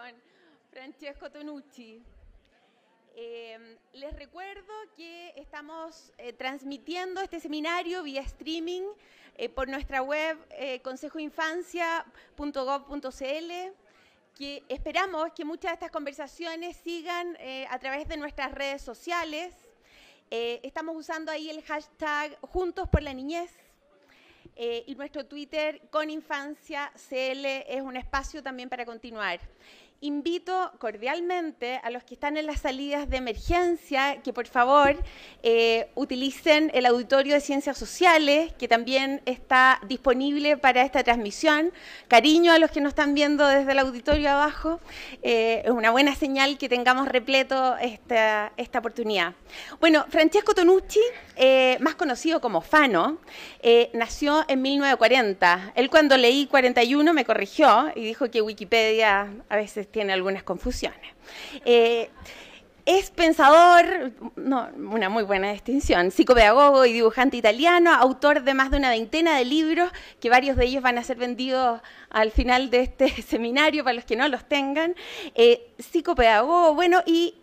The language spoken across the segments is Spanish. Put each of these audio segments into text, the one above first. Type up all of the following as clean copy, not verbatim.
con Francesco Tonucci. Les recuerdo que estamos transmitiendo este seminario vía streaming por nuestra web consejoinfancia.gov.cl, que esperamos que muchas de estas conversaciones sigan a través de nuestras redes sociales. Estamos usando ahí el hashtag Juntos por la Niñez. Y nuestro Twitter ConInfanciaCL es un espacio también para continuar. Invito cordialmente a los que están en las salidas de emergencia que por favor utilicen el auditorio de Ciencias Sociales, que también está disponible para esta transmisión. Cariño a los que nos están viendo desde el auditorio abajo. Es una buena señal que tengamos repleto esta oportunidad. Bueno, Francesco Tonucci, más conocido como Fano, nació en 1940. Él cuando leí 41 me corrigió y dijo que Wikipedia a veces tiene algunas confusiones. Es pensador, una muy buena distinción, psicopedagogo y dibujante italiano, autor de más de una veintena de libros, que varios de ellos van a ser vendidos al final de este seminario para los que no los tengan. Psicopedagogo, bueno, y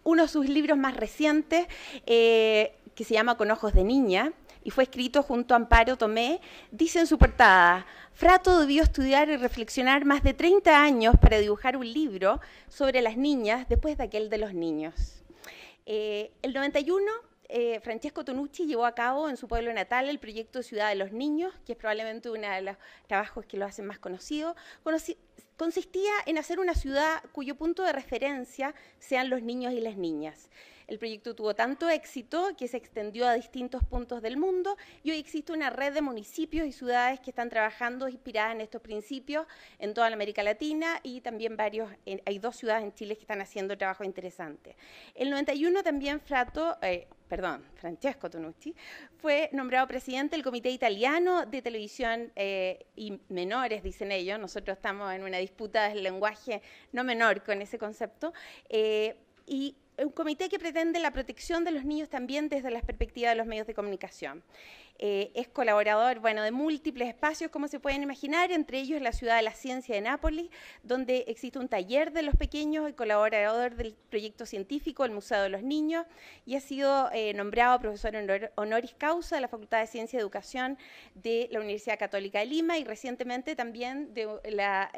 uno de sus libros más recientes, que se llama Con ojos de niña, y fue escrito junto a Amparo Tomé, dice en su portada: Frato debió estudiar y reflexionar más de 30 años para dibujar un libro sobre las niñas después de aquel de los niños. El 91, Francesco Tonucci llevó a cabo en su pueblo natal el proyecto Ciudad de los Niños, que es probablemente uno de los trabajos que lo hacen más conocido. Consistía en hacer una ciudad cuyo punto de referencia sean los niños y las niñas. El proyecto tuvo tanto éxito que se extendió a distintos puntos del mundo y hoy existe una red de municipios y ciudades que están trabajando inspiradas en estos principios en toda la América Latina y también hay 2 ciudades en Chile que están haciendo trabajo interesante. El 91 también Francesco Tonucci fue nombrado presidente del Comité Italiano de Televisión y Menores, dicen ellos. Nosotros estamos en una disputa del lenguaje no menor con ese concepto. Y un comité que pretende la protección de los niños también desde la perspectiva de los medios de comunicación. Es colaborador, de múltiples espacios, como se pueden imaginar, entre ellos la Ciudad de la Ciencia de Nápoles, donde existe un taller de los pequeños, y colaborador del proyecto científico El Museo de los Niños, y ha sido nombrado profesor honoris causa de la Facultad de Ciencia y Educación de la Universidad Católica de Lima, y recientemente también de la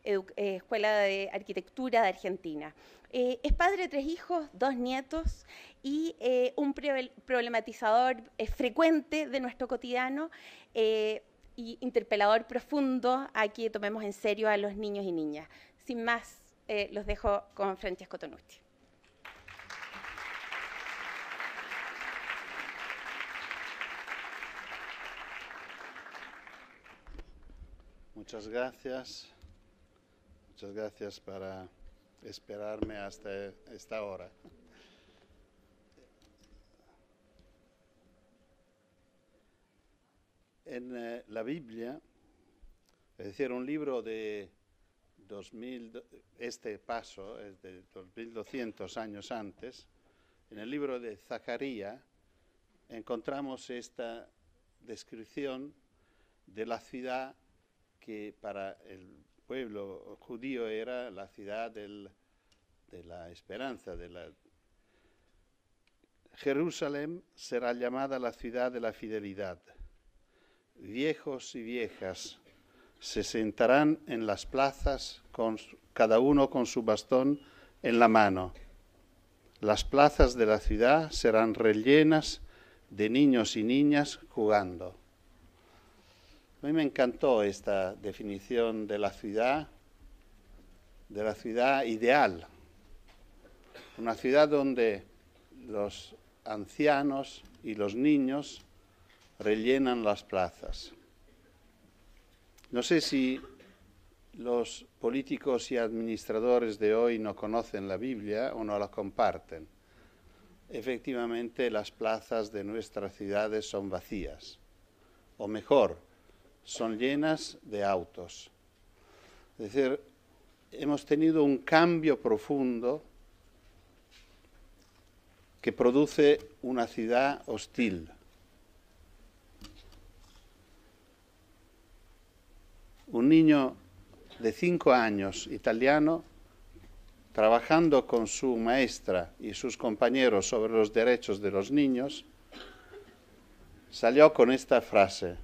Escuela de Arquitectura de Argentina. Es padre de 3 hijos, 2 nietos y un problematizador frecuente de nuestro cotidiano y interpelador profundo a que tomemos en serio a los niños y niñas. Sin más, los dejo con Francesco Tonucci. Muchas gracias. Muchas gracias para esperarme hasta esta hora. En la Biblia, es decir, un libro de 2000, este paso es de 2200 años antes, en el libro de Zacarías encontramos esta descripción de la ciudad que para el pueblo judío era la ciudad de la esperanza. Jerusalén será llamada la ciudad de la fidelidad. Viejos y viejas se sentarán en las plazas, cada uno con su bastón en la mano. Las plazas de la ciudad serán rellenas de niños y niñas jugando. A mí me encantó esta definición de la ciudad ideal. Una ciudad donde los ancianos y los niños rellenan las plazas. No sé si los políticos y administradores de hoy no conocen la Biblia o no la comparten. Efectivamente, las plazas de nuestras ciudades son vacías, o mejor, son llenas de autos. Es decir, hemos tenido un cambio profundo que produce una ciudad hostil. Un niño de 5 años, italiano, trabajando con su maestra y sus compañeros sobre los derechos de los niños, salió con esta frase: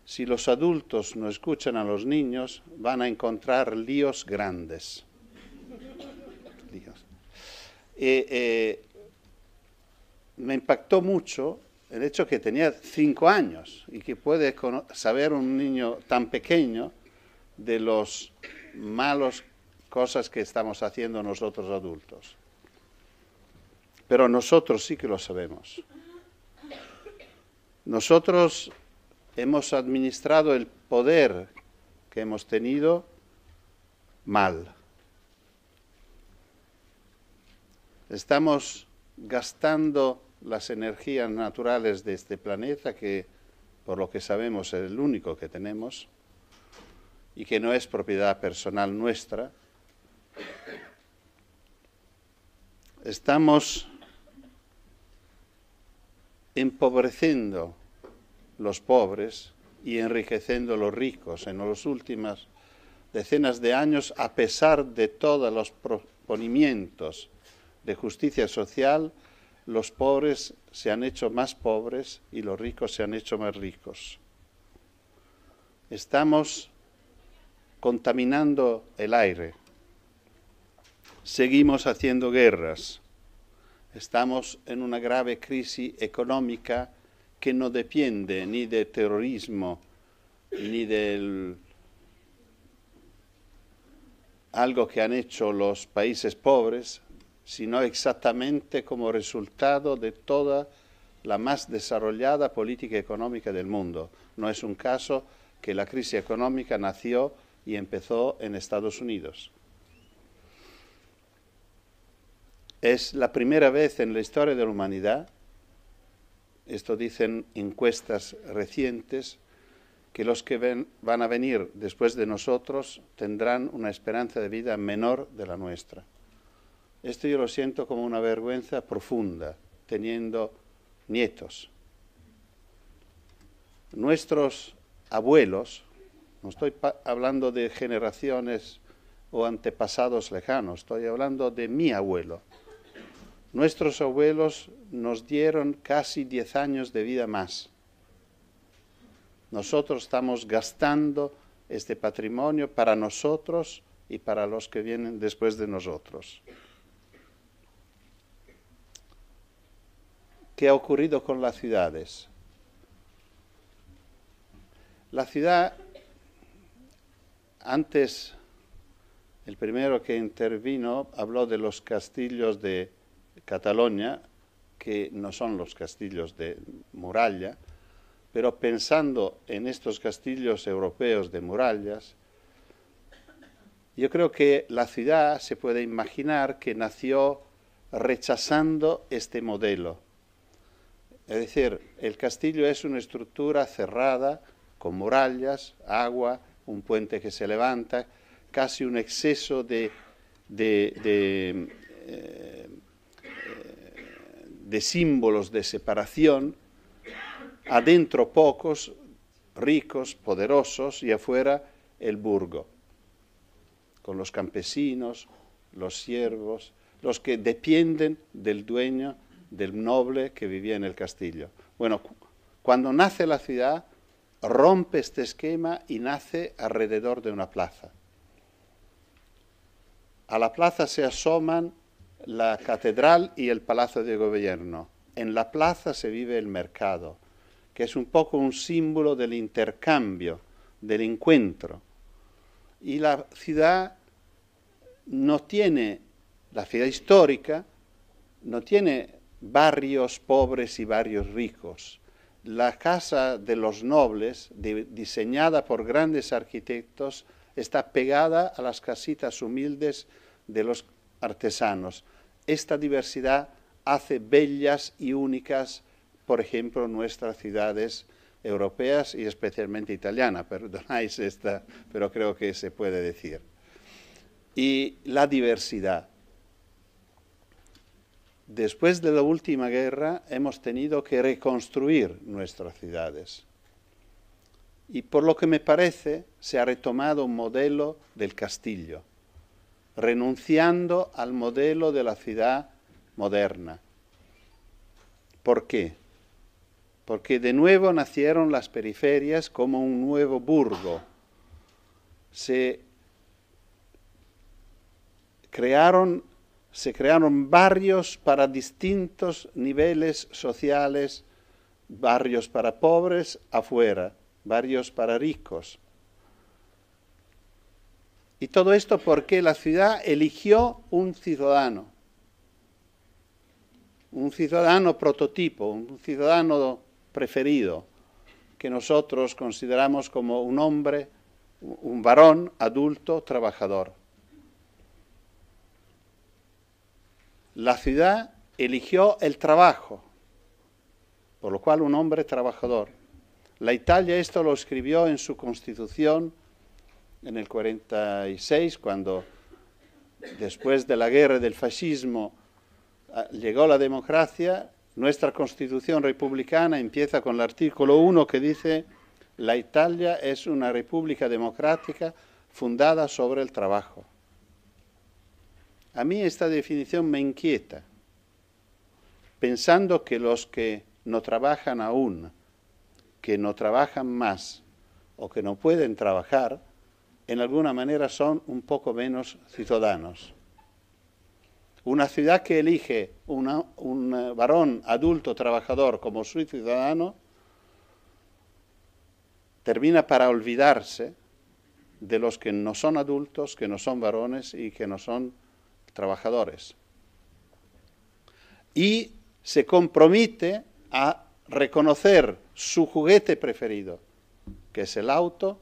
si los adultos no escuchan a los niños, van a encontrar líos grandes. Líos. Me impactó mucho el hecho que tenía 5 años y que puede saber un niño tan pequeño de los malos cosas que estamos haciendo nosotros adultos. Pero nosotros sí que lo sabemos. Nosotros hemos administrado el poder que hemos tenido mal. Estamos gastando las energías naturales de este planeta, que por lo que sabemos es el único que tenemos y que no es propiedad personal nuestra. Estamos empobreciendo los pobres y enriqueciendo los ricos en las últimas decenas de años, a pesar de todos los proponimientos de justicia social. Los pobres se han hecho más pobres y los ricos se han hecho más ricos. Estamos contaminando el aire. Seguimos haciendo guerras. Estamos en una grave crisis económica que no depende ni del terrorismo ni de algo que han hecho los países pobres, sino exactamente como resultado de toda la más desarrollada política económica del mundo. No es un caso que la crisis económica nació y empezó en Estados Unidos. Es la primera vez en la historia de la humanidad, esto dicen encuestas recientes, que los que van a venir después de nosotros tendrán una esperanza de vida menor de la nuestra. Esto yo lo siento como una vergüenza profunda, teniendo nietos. Nuestros abuelos, no estoy hablando de generaciones o antepasados lejanos, estoy hablando de mi abuelo. Nuestros abuelos nos dieron casi 10 años de vida más. Nosotros estamos gastando este patrimonio para nosotros y para los que vienen después de nosotros. ¿Qué ha ocurrido con las ciudades? La ciudad, antes, el primero que intervino habló de los castillos de Cataluña, que no son los castillos de muralla, pero pensando en estos castillos europeos de murallas, yo creo que la ciudad se puede imaginar que nació rechazando este modelo. Es decir, el castillo es una estructura cerrada, con murallas, agua, un puente que se levanta, casi un exceso de símbolos de separación, adentro pocos, ricos, poderosos, y afuera el burgo, con los campesinos, los siervos, los que dependen del dueño, del noble que vivía en el castillo. Bueno, cuando nace la ciudad, rompe este esquema y nace alrededor de una plaza. A la plaza se asoman la catedral y el palacio de gobierno. En la plaza se vive el mercado, que es un poco un símbolo del intercambio, del encuentro. Y la ciudad no tiene, la ciudad histórica, no tiene barrios pobres y barrios ricos. La casa de los nobles, diseñada por grandes arquitectos, está pegada a las casitas humildes de los artesanos. Esta diversidad hace bellas y únicas, por ejemplo, nuestras ciudades europeas y especialmente italiana. Perdonáis esta, pero creo que se puede decir. Y la diversidad. Después de la última guerra hemos tenido que reconstruir nuestras ciudades. y por lo que me parece se ha retomado un modelo del castillo, renunciando al modelo de la ciudad moderna. ¿Por qué? Porque de nuevo nacieron las periferias como un nuevo burgo. Se crearon barrios para distintos niveles sociales, barrios para pobres afuera, barrios para ricos. Y todo esto porque la ciudad eligió un ciudadano prototipo, un ciudadano preferido, que nosotros consideramos como un hombre, un varón adulto trabajador. La ciudad eligió el trabajo, por lo cual un hombre trabajador. La Italia esto lo escribió en su Constitución en el 46, cuando después de la guerra del fascismo llegó la democracia. Nuestra Constitución republicana empieza con el artículo 1 que dice: la Italia es una república democrática fundada sobre el trabajo. A mí esta definición me inquieta, pensando que los que no trabajan aún, que no trabajan más o que no pueden trabajar, en alguna manera son un poco menos ciudadanos. Una ciudad que elige un varón adulto trabajador como su ciudadano termina para olvidarse de los que no son adultos, que no son varones y que no son trabajadores. Y se compromete a reconocer su juguete preferido, que es el auto,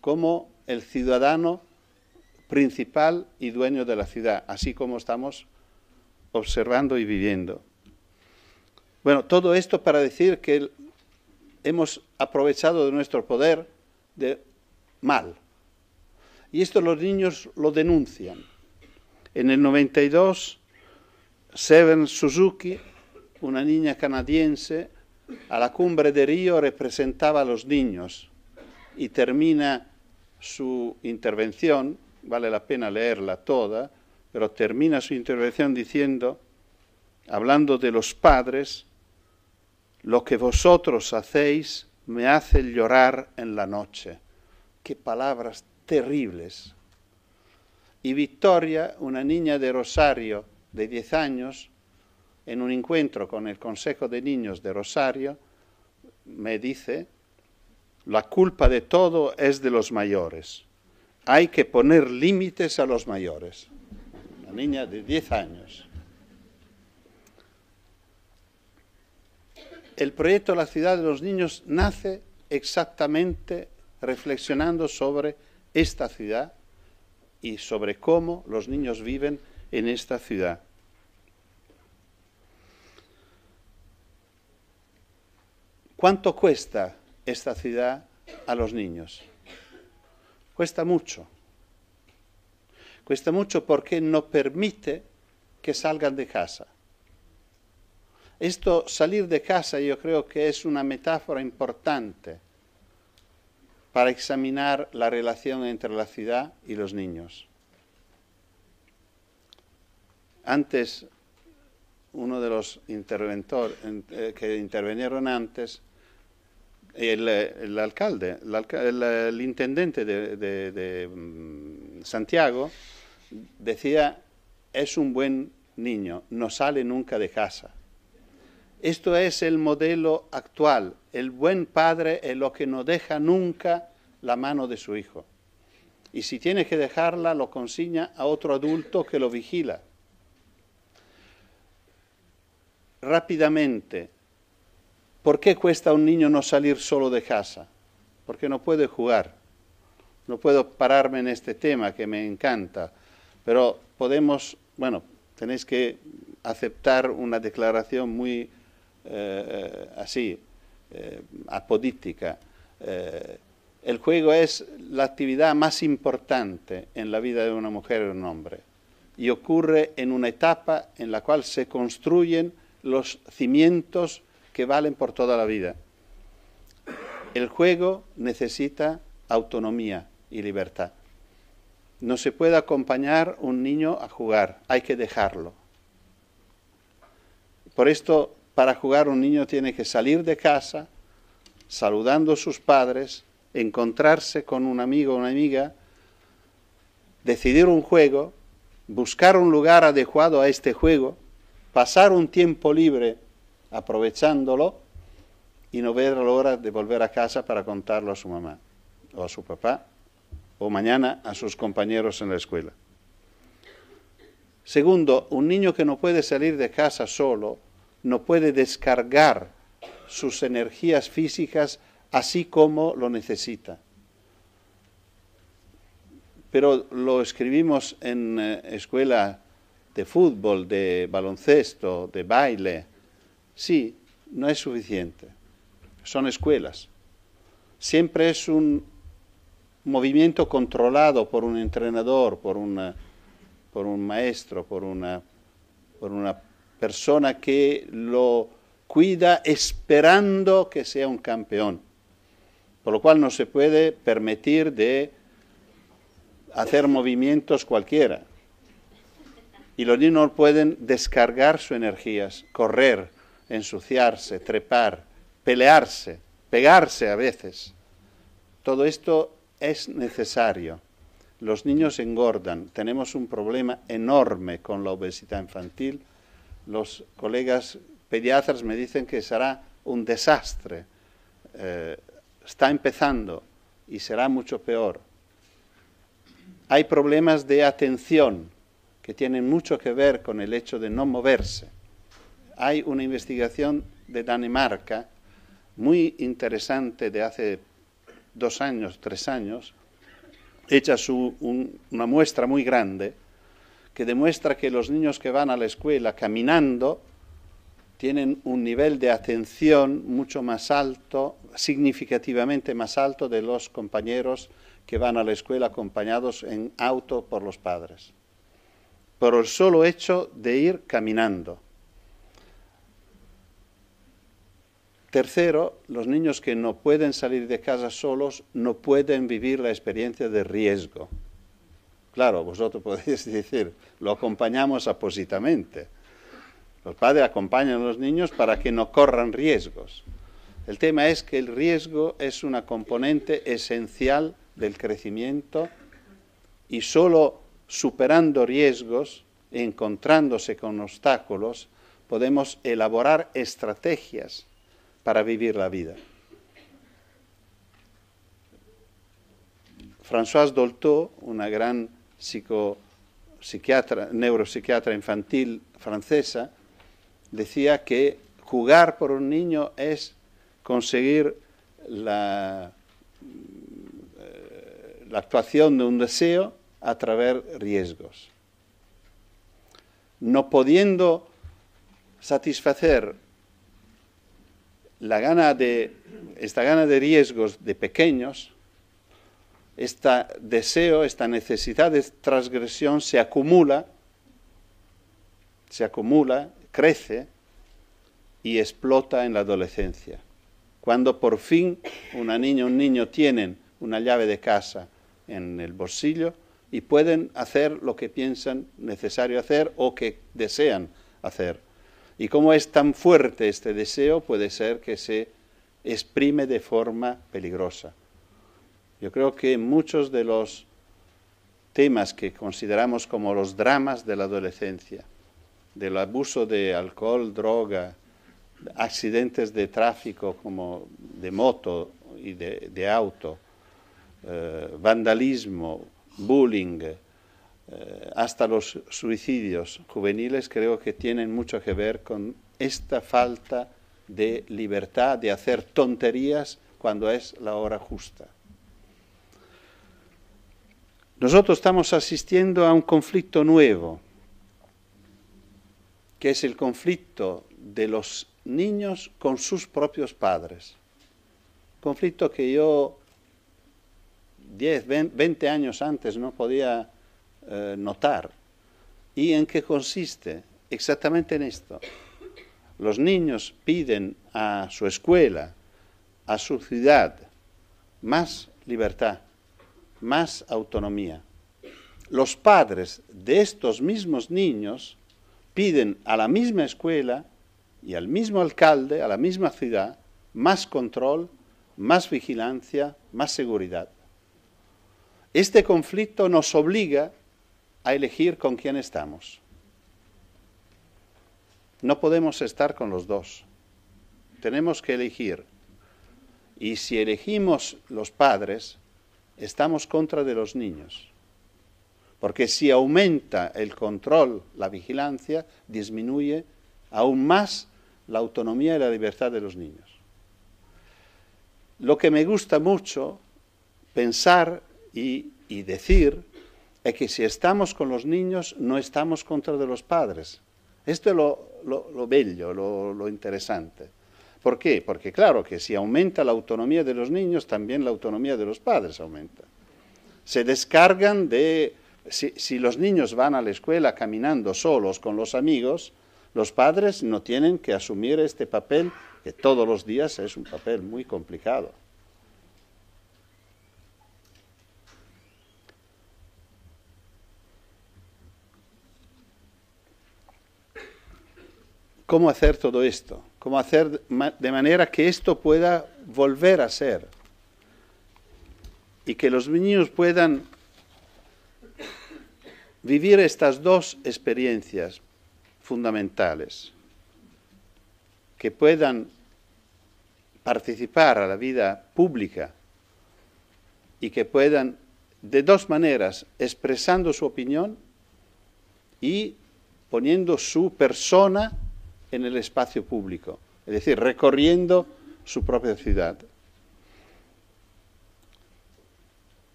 como el ciudadano principal y dueño de la ciudad, así como estamos observando y viviendo. Bueno, todo esto para decir que hemos aprovechado de nuestro poder mal. Y esto los niños lo denuncian. En el 92, Seven Suzuki, una niña canadiense, a la cumbre de Río representaba a los niños y termina su intervención, vale la pena leerla toda, pero termina su intervención diciendo, hablando de los padres: lo que vosotros hacéis me hace llorar en la noche. Qué palabras terribles. Y Victoria, una niña de Rosario de 10 años, en un encuentro con el Consejo de Niños de Rosario, me dice: la culpa de todo es de los mayores. Hay que poner límites a los mayores. Una niña de 10 años. El proyecto La ciudad de los niños nace exactamente reflexionando sobre esta ciudad y sobre cómo los niños viven en esta ciudad. ¿Cuánto cuesta esta ciudad a los niños? Cuesta mucho. Cuesta mucho porque no permite que salgan de casa. Esto, salir de casa, yo creo que es una metáfora importante para examinar la relación entre la ciudad y los niños. Antes, uno de los que intervinieron antes, el alcalde, el intendente de Santiago, decía: es un buen niño, no sale nunca de casa. Esto es el modelo actual. El buen padre es lo que no deja nunca la mano de su hijo. Y si tiene que dejarla, lo consigna a otro adulto que lo vigila. Rápidamente, ¿por qué cuesta a un niño no salir solo de casa? Porque no puede jugar. No puedo pararme en este tema que me encanta, pero tenéis que aceptar una declaración muy apodítica. El juego es la actividad más importante en la vida de una mujer y un hombre, y ocurre en una etapa en la cual se construyen los cimientos que valen por toda la vida. el juego necesita autonomía y libertad. No se puede acompañar un niño a jugar, hay que dejarlo. Por esto, para jugar un niño tiene que salir de casa, saludando a sus padres, encontrarse con un amigo o una amiga, decidir un juego, buscar un lugar adecuado a este juego, pasar un tiempo libre aprovechándolo y no ver la hora de volver a casa para contarlo a su mamá o a su papá o mañana a sus compañeros en la escuela. Segundo, un niño que no puede salir de casa solo no puede descargar sus energías físicas así como lo necesita. Pero lo escribimos en escuela de fútbol, de baloncesto, de baile. Sí, no es suficiente. Son escuelas. Siempre es un movimiento controlado por un entrenador, por un maestro, por una persona que lo cuida esperando que sea un campeón. Por lo cual no se puede permitir de hacer movimientos cualquiera. Y los niños no pueden descargar sus energías, correr, ensuciarse, trepar, pelearse, pegarse a veces. Todo esto es necesario. Los niños engordan. Tenemos un problema enorme con la obesidad infantil. Los colegas pediatras me dicen que será un desastre. Está empezando y será mucho peor. Hay problemas de atención que tienen mucho que ver con el hecho de no moverse. Hay una investigación de Dinamarca muy interesante de hace 2 años, 3 años, hecha una muestra muy grande, que demuestra que los niños que van a la escuela caminando tienen un nivel de atención mucho más alto, significativamente más alto de los compañeros que van a la escuela acompañados en auto por los padres, por el solo hecho de ir caminando. Tercero, los niños que no pueden salir de casa solos no pueden vivir la experiencia de riesgo. Claro, vosotros podéis decir, lo acompañamos apósitamente. Los padres acompañan a los niños para que no corran riesgos. El tema es que el riesgo es una componente esencial del crecimiento y solo superando riesgos, encontrándose con obstáculos, podemos elaborar estrategias para vivir la vida. Françoise Dolto, una gran neuropsiquiatra infantil francesa, decía que jugar por un niño es conseguir la actuación de un deseo a través de riesgos. No pudiendo satisfacer esta gana de riesgos de pequeños, este deseo, esta necesidad de transgresión se acumula, crece y explota en la adolescencia. Cuando por fin una niña o un niño tienen una llave de casa en el bolsillo y pueden hacer lo que piensan necesario hacer o que desean hacer. Y como es tan fuerte este deseo, puede ser que se exprime de forma peligrosa. Yo creo que muchos de los temas que consideramos como los dramas de la adolescencia, del abuso de alcohol, droga, accidentes de tráfico como de moto y de auto, vandalismo, bullying, hasta los suicidios juveniles, creo que tienen mucho que ver con esta falta de libertad de hacer tonterías cuando es la hora justa. Nosotros estamos asistiendo a un conflicto nuevo, que es el conflicto de los niños con sus propios padres. Conflicto que yo 10, 20 años antes no podía notar. ¿Y en qué consiste? Exactamente en esto. Los niños piden a su escuela, a su ciudad más libertad, más autonomía. Los padres de estos mismos niños piden a la misma escuela y al mismo alcalde, a la misma ciudad, más control, más vigilancia, más seguridad. Este conflicto nos obliga a elegir con quién estamos. No podemos estar con los dos. Tenemos que elegir. Y si elegimos los padres, estamos contra de los niños. Porque si aumenta el control, la vigilancia, disminuye aún más la autonomía y la libertad de los niños. Lo que me gusta mucho pensar y decir es que si estamos con los niños, no estamos contra de los padres. Esto es lo bello, lo interesante. ¿Por qué? Porque claro que si aumenta la autonomía de los niños, también la autonomía de los padres aumenta. Se descargan de... Si los niños van a la escuela caminando solos con los amigos, los padres no tienen que asumir este papel, que todos los días es un papel muy complicado. ¿Cómo hacer todo esto? ¿Cómo hacer de manera que esto pueda volver a ser? Y que los niños puedan vivir estas dos experiencias fundamentales, que puedan participar a la vida pública y que puedan, de dos maneras, expresando su opinión y poniendo su persona en el espacio público, es decir, recorriendo su propia ciudad.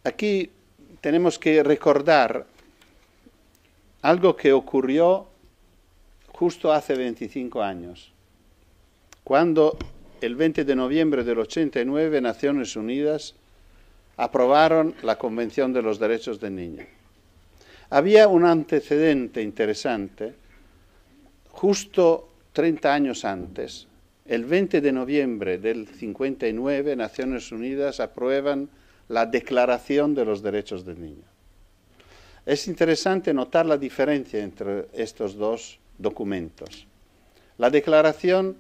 Aquí tenemos que recordar algo que ocurrió justo hace 25 años, cuando el 20 de noviembre del 89 Naciones Unidas aprobaron la Convención de los Derechos del Niño. Había un antecedente interesante, justo 30 años antes, el 20 de noviembre del 59, Naciones Unidas aprueban la Declaración de los Derechos del Niño. Es interesante notar la diferencia entre estos dos documentos. La Declaración,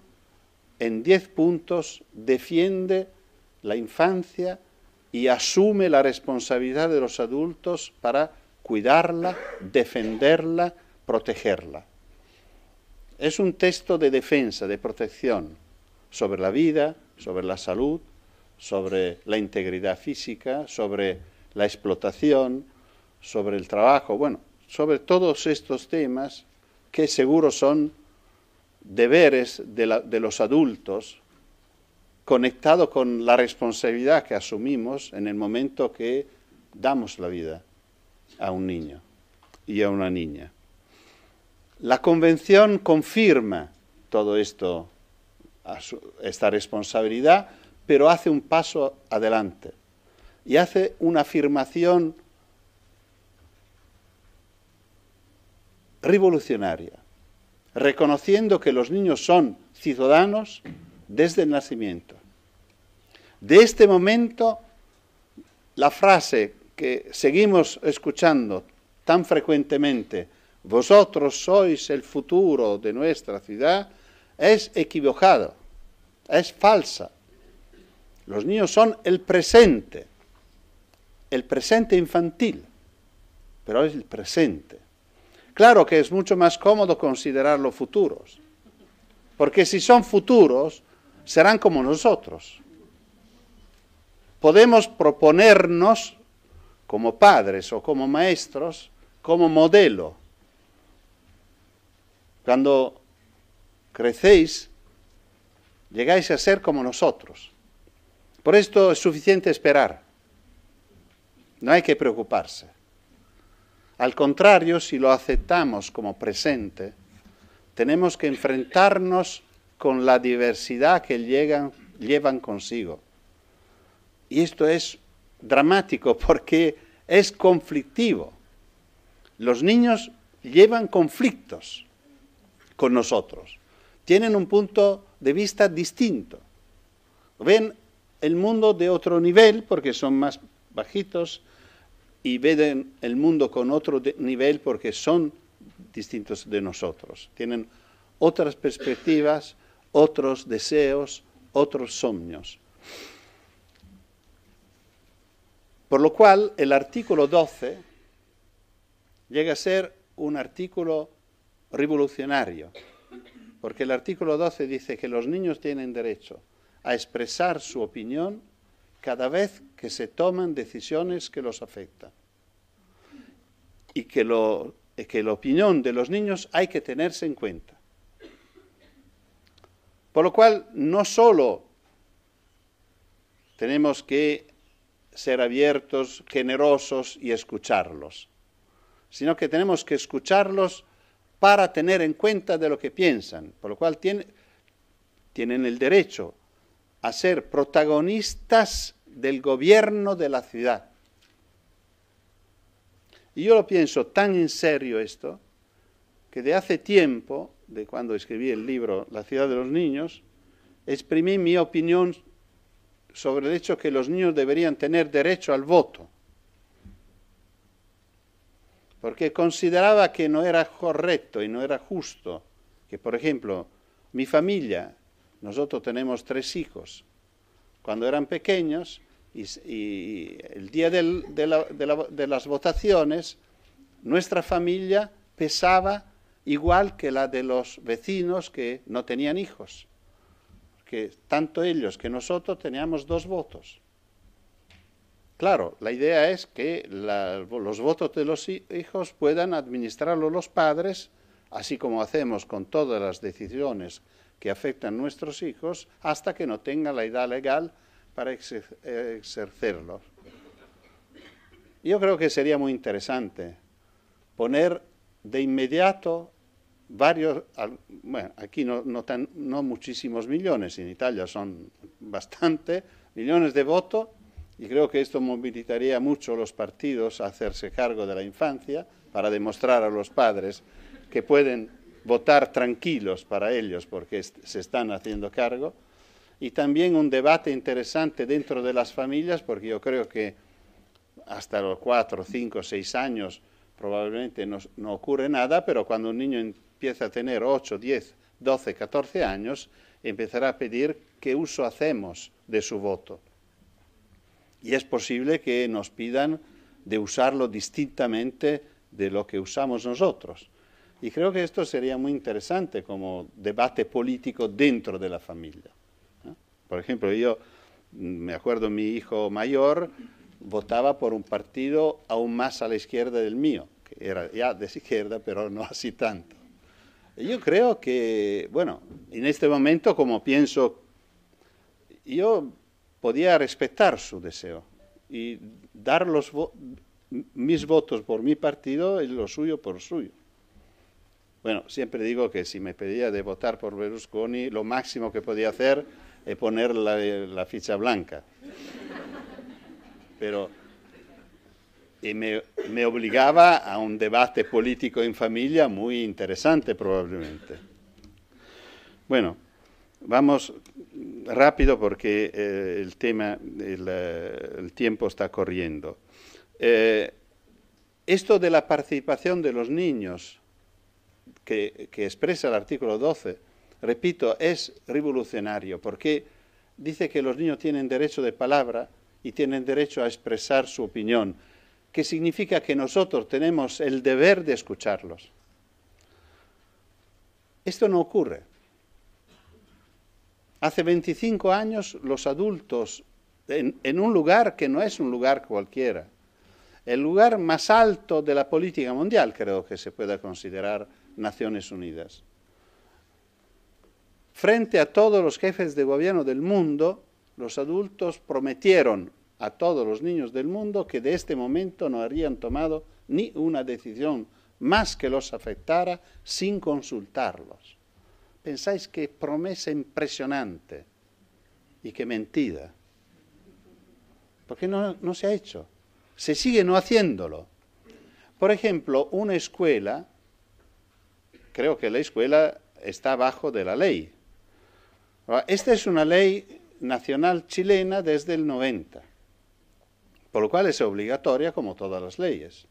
en 10 puntos, defiende la infancia y asume la responsabilidad de los adultos para cuidarla, defenderla, protegerla. Es un texto de defensa, de protección sobre la vida, sobre la salud, sobre la integridad física, sobre la explotación, sobre el trabajo, bueno, sobre todos estos temas que seguro son deberes de los adultos conectados con la responsabilidad que asumimos en el momento que damos la vida a un niño y a una niña. La Convención confirma todo esto, esta responsabilidad, pero hace un paso adelante y hace una afirmación revolucionaria, reconociendo que los niños son ciudadanos desde el nacimiento. De este momento, la frase que seguimos escuchando tan frecuentemente, vosotros sois el futuro de nuestra ciudad, es equivocada, es falsa. Los niños son el presente infantil, pero es el presente. Claro que es mucho más cómodo considerarlos futuros, porque si son futuros, serán como nosotros. Podemos proponernos, como padres o como maestros, como modelo. Cuando crecéis, llegáis a ser como nosotros. Por esto es suficiente esperar. No hay que preocuparse. Al contrario, si lo aceptamos como presente, tenemos que enfrentarnos con la diversidad que llevan consigo. Y esto es dramático porque es conflictivo. Los niños llevan conflictos con nosotros. Tienen un punto de vista distinto. Ven el mundo de otro nivel, porque son más bajitos, y ven el mundo con otro nivel porque son distintos de nosotros. Tienen otras perspectivas, otros deseos, otros sueños. Por lo cual, el artículo 12 llega a ser un artículo revolucionario, porque el artículo 12 dice que los niños tienen derecho a expresar su opinión cada vez que se toman decisiones que los afectan. Y que la opinión de los niños hay que tenerse en cuenta. Por lo cual, no solo tenemos que ser abiertos, generosos y escucharlos, sino que tenemos que escucharlos para tener en cuenta de lo que piensan, por lo cual tienen el derecho a ser protagonistas del gobierno de la ciudad. Y yo lo pienso tan en serio esto, que de hace tiempo, de cuando escribí el libro La ciudad de los niños, exprimí mi opinión sobre el hecho que los niños deberían tener derecho al voto. Porque consideraba que no era correcto y no era justo que, por ejemplo, mi familia, nosotros tenemos 3 hijos, cuando eran pequeños y el día de las votaciones, nuestra familia pesaba igual que la de los vecinos que no tenían hijos, porque tanto ellos que nosotros teníamos 2 votos. Claro, la idea es que los votos de los hijos puedan administrarlos los padres, así como hacemos con todas las decisiones que afectan a nuestros hijos, hasta que no tengan la edad legal para ejercerlos. Yo creo que sería muy interesante poner de inmediato varios, bueno, aquí no muchísimos millones, en Italia son bastante millones de votos, y creo que esto movilizaría mucho a los partidos a hacerse cargo de la infancia para demostrar a los padres que pueden votar tranquilos para ellos porque se están haciendo cargo. Y también un debate interesante dentro de las familias, porque yo creo que hasta los 4, 5, 6 años probablemente no ocurre nada, pero cuando un niño empieza a tener 8, 10, 12, 14 años, empezará a pedir qué uso hacemos de su voto. Y es posible que nos pidan de usarlo distintamente de lo que usamos nosotros. Y creo que esto sería muy interesante como debate político dentro de la familia. Por ejemplo, yo me acuerdo, mi hijo mayor votaba por un partido aún más a la izquierda del mío, que era ya de izquierda, pero no así tanto. Y yo creo que, bueno, en este momento, como pienso, yo podía respetar su deseo y dar mis votos por mi partido y lo suyo por suyo. Bueno, siempre digo que si me pedía de votar por Berlusconi, lo máximo que podía hacer es poner la ficha blanca. Pero me obligaba a un debate político en familia muy interesante probablemente. Bueno, vamos rápido porque el tiempo está corriendo. Esto de la participación de los niños que expresa el artículo 12, repito, es revolucionario porque dice que los niños tienen derecho de palabra y tienen derecho a expresar su opinión, que significa que nosotros tenemos el deber de escucharlos. Esto no ocurre. Hace 25 años los adultos, en un lugar que no es un lugar cualquiera, el lugar más alto de la política mundial, creo que se pueda considerar Naciones Unidas. Frente a todos los jefes de gobierno del mundo, los adultos prometieron a todos los niños del mundo que de este momento no habrían tomado ni una decisión más que los afectara sin consultarlos. ¿Pensáis qué promesa impresionante y qué mentira? ¿Por qué no se ha hecho? Se sigue no haciéndolo. Por ejemplo, una escuela, creo que la escuela está bajo de la ley. Esta es una ley nacional chilena desde el 90, por lo cual es obligatoria como todas las leyes.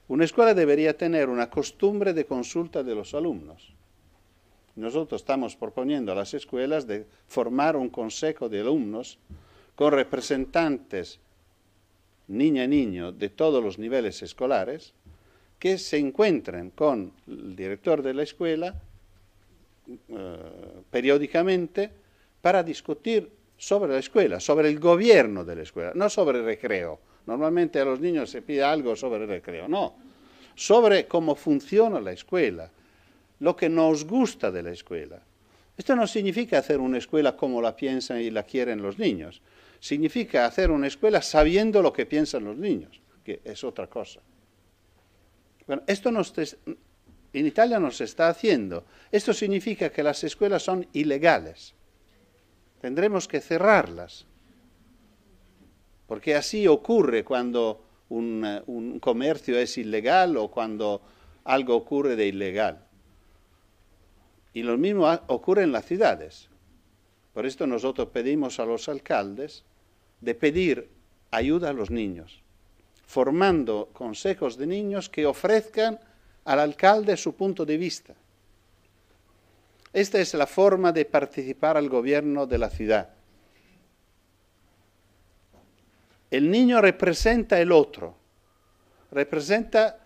Una escuela debería tener una costumbre de consulta de los alumnos. Nosotros estamos proponiendo a las escuelas de formar un consejo de alumnos con representantes, niña y niño, de todos los niveles escolares, que se encuentren con el director de la escuela periódicamente para discutir sobre la escuela, sobre el gobierno de la escuela, no sobre el recreo. Normalmente a los niños se pide algo sobre el recreo, no, sobre cómo funciona la escuela, lo que nos gusta de la escuela. Esto no significa hacer una escuela como la piensan y la quieren los niños, significa hacer una escuela sabiendo lo que piensan los niños, que es otra cosa. Bueno, esto en Italia no se está haciendo. Esto significa que las escuelas son ilegales. Tendremos que cerrarlas. Porque así ocurre cuando un comercio es ilegal o cuando algo ocurre de ilegal. Y lo mismo ocurre en las ciudades. Por esto nosotros pedimos a los alcaldes de pedir ayuda a los niños, formando consejos de niños que ofrezcan al alcalde su punto de vista. Esta es la forma de participar al gobierno de la ciudad. El niño representa el otro, representa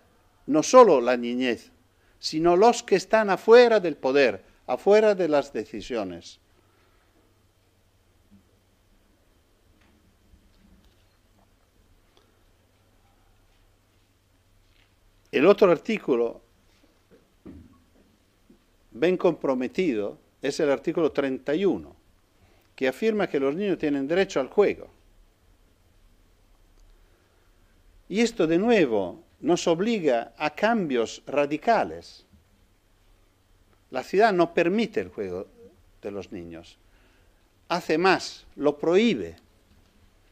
no solo la niñez, sino los que están afuera del poder, afuera de las decisiones. El otro artículo, bien comprometido, es el artículo 31, que afirma que los niños tienen derecho al juego. Y esto de nuevo nos obliga a cambios radicales. La ciudad no permite el juego de los niños. Hace más, lo prohíbe.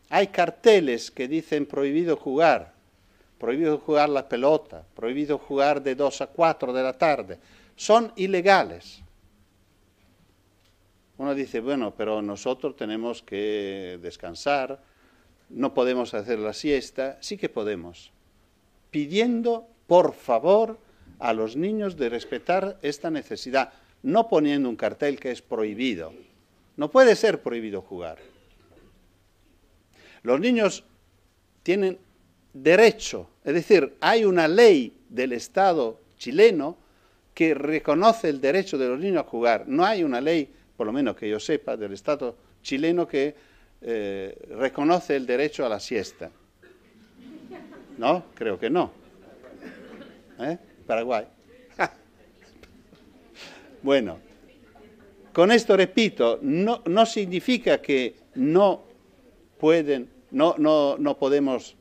Hay carteles que dicen prohibido jugar la pelota, prohibido jugar de 2 a 4 de la tarde. Son ilegales. Uno dice, bueno, pero nosotros tenemos que descansar, no podemos hacer la siesta. Sí que podemos, pidiendo, por favor, a los niños de respetar esta necesidad, no poniendo un cartel que es prohibido. No puede ser prohibido jugar. Los niños tienen derecho, es decir, hay una ley del Estado chileno que reconoce el derecho de los niños a jugar. No hay una ley, por lo menos que yo sepa, del Estado chileno que reconoce el derecho a la siesta. ¿No? Creo que no. Paraguay. Bueno, con esto repito, no significa que no podemos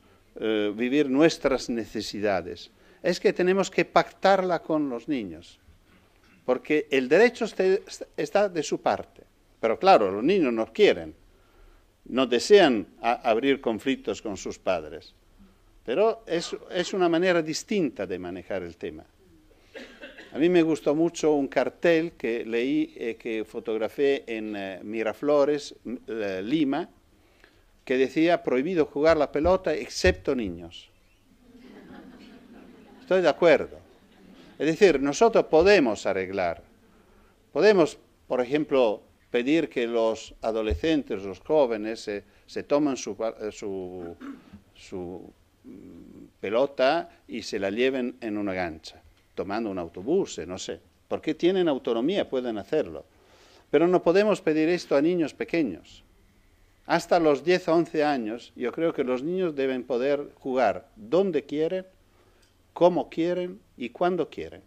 vivir nuestras necesidades. Es que tenemos que pactarla con los niños, porque el derecho está de su parte. Pero claro, los niños no quieren, no desean abrir conflictos con sus padres. Pero es una manera distinta de manejar el tema. A mí me gustó mucho un cartel que leí, que fotografié en Miraflores, Lima, que decía prohibido jugar la pelota excepto niños. Estoy de acuerdo. Es decir, nosotros podemos arreglar. Podemos, por ejemplo, pedir que los adolescentes, los jóvenes, se tomen su pelota y se la lleven en una gancha, tomando un autobús, no sé. Porque tienen autonomía, pueden hacerlo. Pero no podemos pedir esto a niños pequeños. Hasta los 10 o 11 años, yo creo que los niños deben poder jugar donde quieren, cómo quieren y cuándo quieren.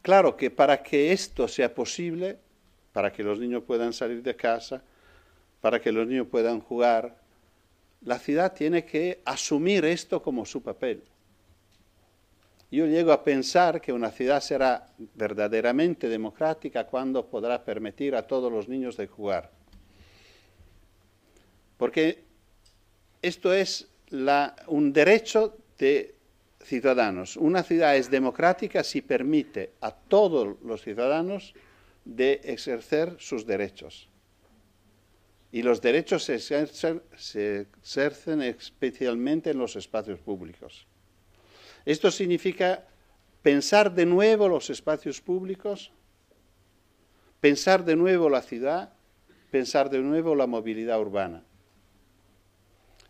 Claro que para que esto sea posible, para que los niños puedan salir de casa, para que los niños puedan jugar, la ciudad tiene que asumir esto como su papel. Yo llego a pensar que una ciudad será verdaderamente democrática cuando podrá permitir a todos los niños de jugar. Porque esto es un derecho de ciudadanos. Una ciudad es democrática si permite a todos los ciudadanos de ejercer sus derechos. Y los derechos se ejercen especialmente en los espacios públicos. Esto significa pensar de nuevo los espacios públicos, pensar de nuevo la ciudad, pensar de nuevo la movilidad urbana.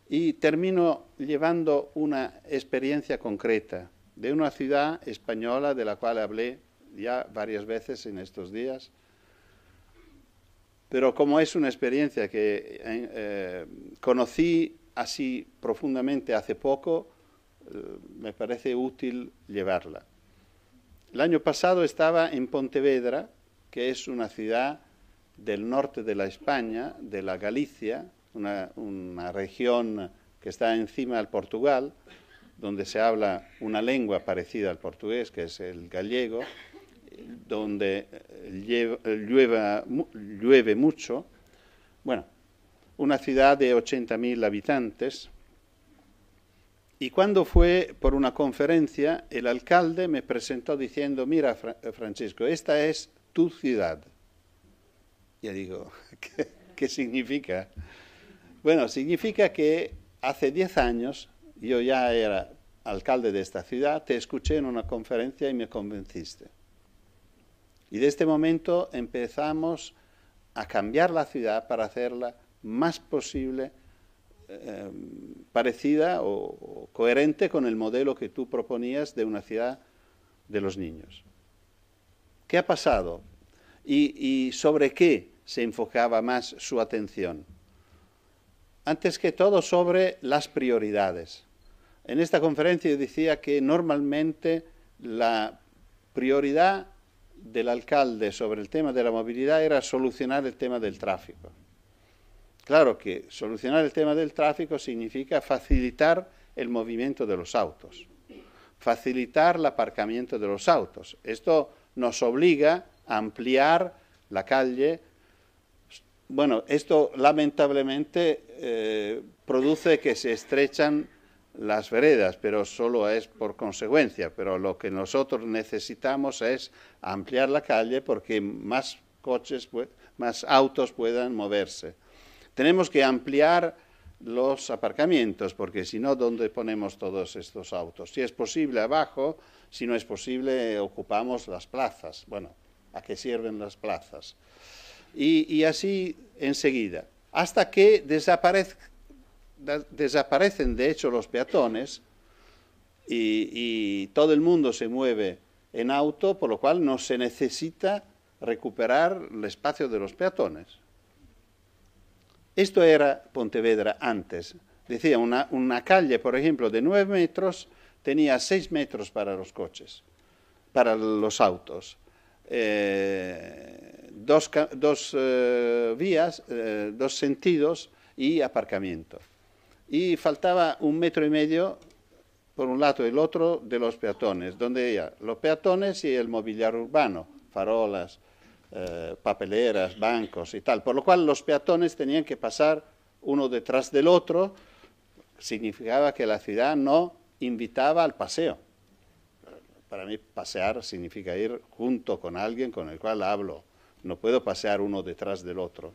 Y termino llevando una experiencia concreta de una ciudad española de la cual hablé ya varias veces en estos días. Pero como es una experiencia que conocí así profundamente hace poco, me parece útil llevarla. El año pasado estaba en Pontevedra, que es una ciudad del norte de la España, de la Galicia, una región que está encima del Portugal, donde se habla una lengua parecida al portugués, que es el gallego, donde llueve mucho. Bueno, una ciudad de 80.000 habitantes. Y cuando fue por una conferencia, el alcalde me presentó diciendo, mira, Francisco, esta es tu ciudad. Y yo digo, ¿qué significa? Bueno, significa que hace 10 años, yo ya era alcalde de esta ciudad, te escuché en una conferencia y me convenciste. Y de este momento empezamos a cambiar la ciudad para hacerla más posible parecida o coherente con el modelo que tú proponías de una ciudad de los niños. ¿Qué ha pasado? ¿Y sobre qué se enfocaba más su atención? Antes que todo sobre las prioridades. En esta conferencia yo decía que normalmente la prioridad del alcalde sobre el tema de la movilidad era solucionar el tema del tráfico. Claro que solucionar el tema del tráfico significa facilitar el movimiento de los autos, facilitar el aparcamiento de los autos. Esto nos obliga a ampliar la calle. Bueno, esto lamentablemente produce que se estrechan las veredas, pero solo es por consecuencia. Pero lo que nosotros necesitamos es ampliar la calle porque más coches, más autos puedan moverse. Tenemos que ampliar los aparcamientos, porque si no, ¿dónde ponemos todos estos autos? Si es posible abajo, si no es posible, ocupamos las plazas. Bueno, ¿a qué sirven las plazas? Y así enseguida, hasta que desaparecen de hecho los peatones y todo el mundo se mueve en auto, por lo cual no se necesita recuperar el espacio de los peatones. Esto era Pontevedra antes. Decía, una calle, por ejemplo, de 9 metros tenía 6 metros para los coches, para los autos. Dos vías, 2 sentidos y aparcamiento. Y faltaba 1,5 metros por un lado y el otro de los peatones, donde ya los peatones y el mobiliario urbano, farolas, papeleras, bancos y tal, por lo cual los peatones tenían que pasar uno detrás del otro. Significaba que la ciudad no invitaba al paseo. Para mí pasear significa ir junto con alguien con el cual hablo, no puedo pasear uno detrás del otro.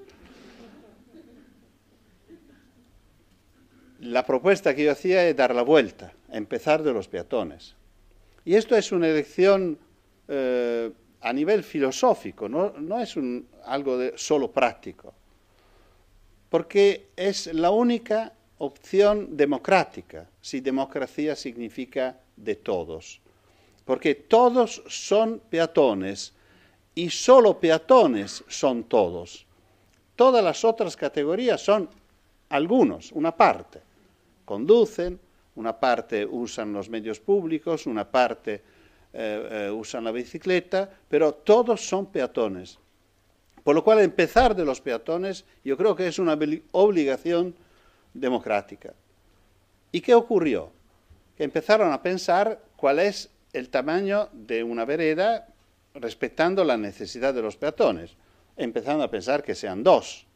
La propuesta que yo hacía es dar la vuelta, empezar de los peatones. Y esto es una elección a nivel filosófico, no es algo solo práctico, porque es la única opción democrática, si democracia significa de todos, porque todos son peatones y solo peatones son todos. Todas las otras categorías son algunos, una parte. Conducen, una parte usan los medios públicos, una parte usan la bicicleta, pero todos son peatones. Por lo cual empezar de los peatones yo creo que es una obligación democrática. ¿Y qué ocurrió? Que empezaron a pensar cuál es el tamaño de una vereda respetando la necesidad de los peatones. Empezaron a pensar que sean 2.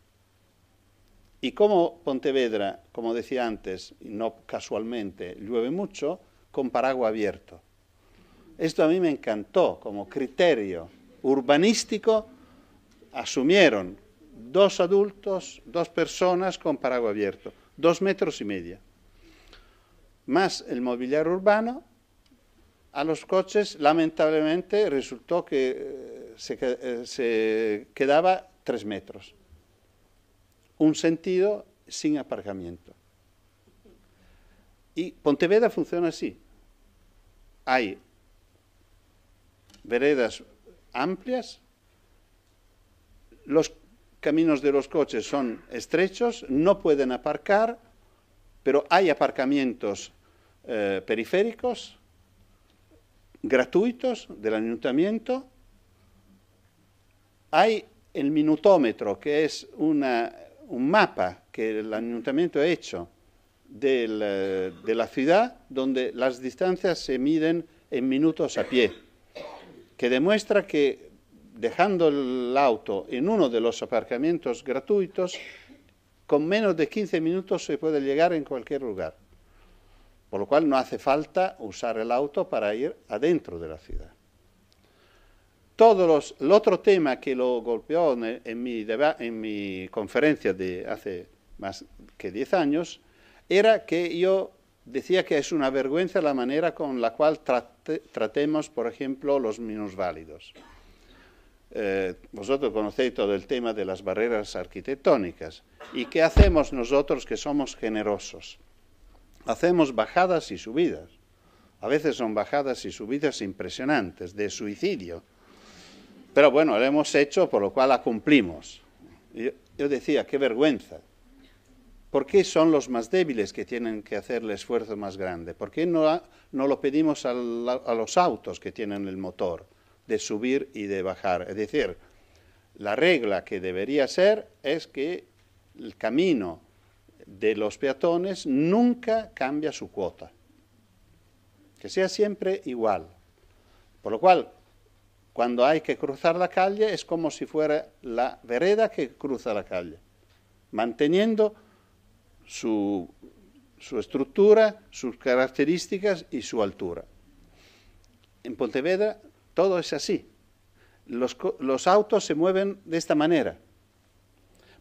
Y como Pontevedra, como decía antes, y no casualmente, llueve mucho, con paraguas abierto. Esto a mí me encantó como criterio urbanístico. Asumieron 2 adultos, 2 personas con paraguas abierto, 2,5 metros. Más el mobiliario urbano. A los coches, lamentablemente, resultó que se quedaba 3 metros. Un sentido sin aparcamiento. Y Pontevedra funciona así. Hay veredas amplias, los caminos de los coches son estrechos, no pueden aparcar, pero hay aparcamientos periféricos, gratuitos del ayuntamiento. Hay el minutómetro, que es un mapa que el ayuntamiento ha hecho de la ciudad, donde las distancias se miden en minutos a pie, que demuestra que dejando el auto en uno de los aparcamientos gratuitos, con menos de 15 minutos se puede llegar en cualquier lugar. Por lo cual no hace falta usar el auto para ir adentro de la ciudad. El otro tema que lo golpeó en mi conferencia de hace más que 10 años era que yo decía que es una vergüenza la manera con la cual tratemos, por ejemplo, los minusválidos. Vosotros conocéis todo el tema de las barreras arquitectónicas. ¿Y qué hacemos nosotros que somos generosos? Hacemos bajadas y subidas. A veces son bajadas y subidas impresionantes, de suicidio. Pero bueno, lo hemos hecho, por lo cual la cumplimos. Yo decía, qué vergüenza. ¿Por qué son los más débiles que tienen que hacer el esfuerzo más grande? ¿Por qué no lo pedimos a los autos que tienen el motor de subir y de bajar? Es decir, la regla que debería ser es que el camino de los peatones nunca cambia su cuota, que sea siempre igual. Por lo cual, cuando hay que cruzar la calle, es como si fuera la vereda que cruza la calle, manteniendo su estructura, sus características y su altura. En Pontevedra todo es así. Los autos se mueven de esta manera.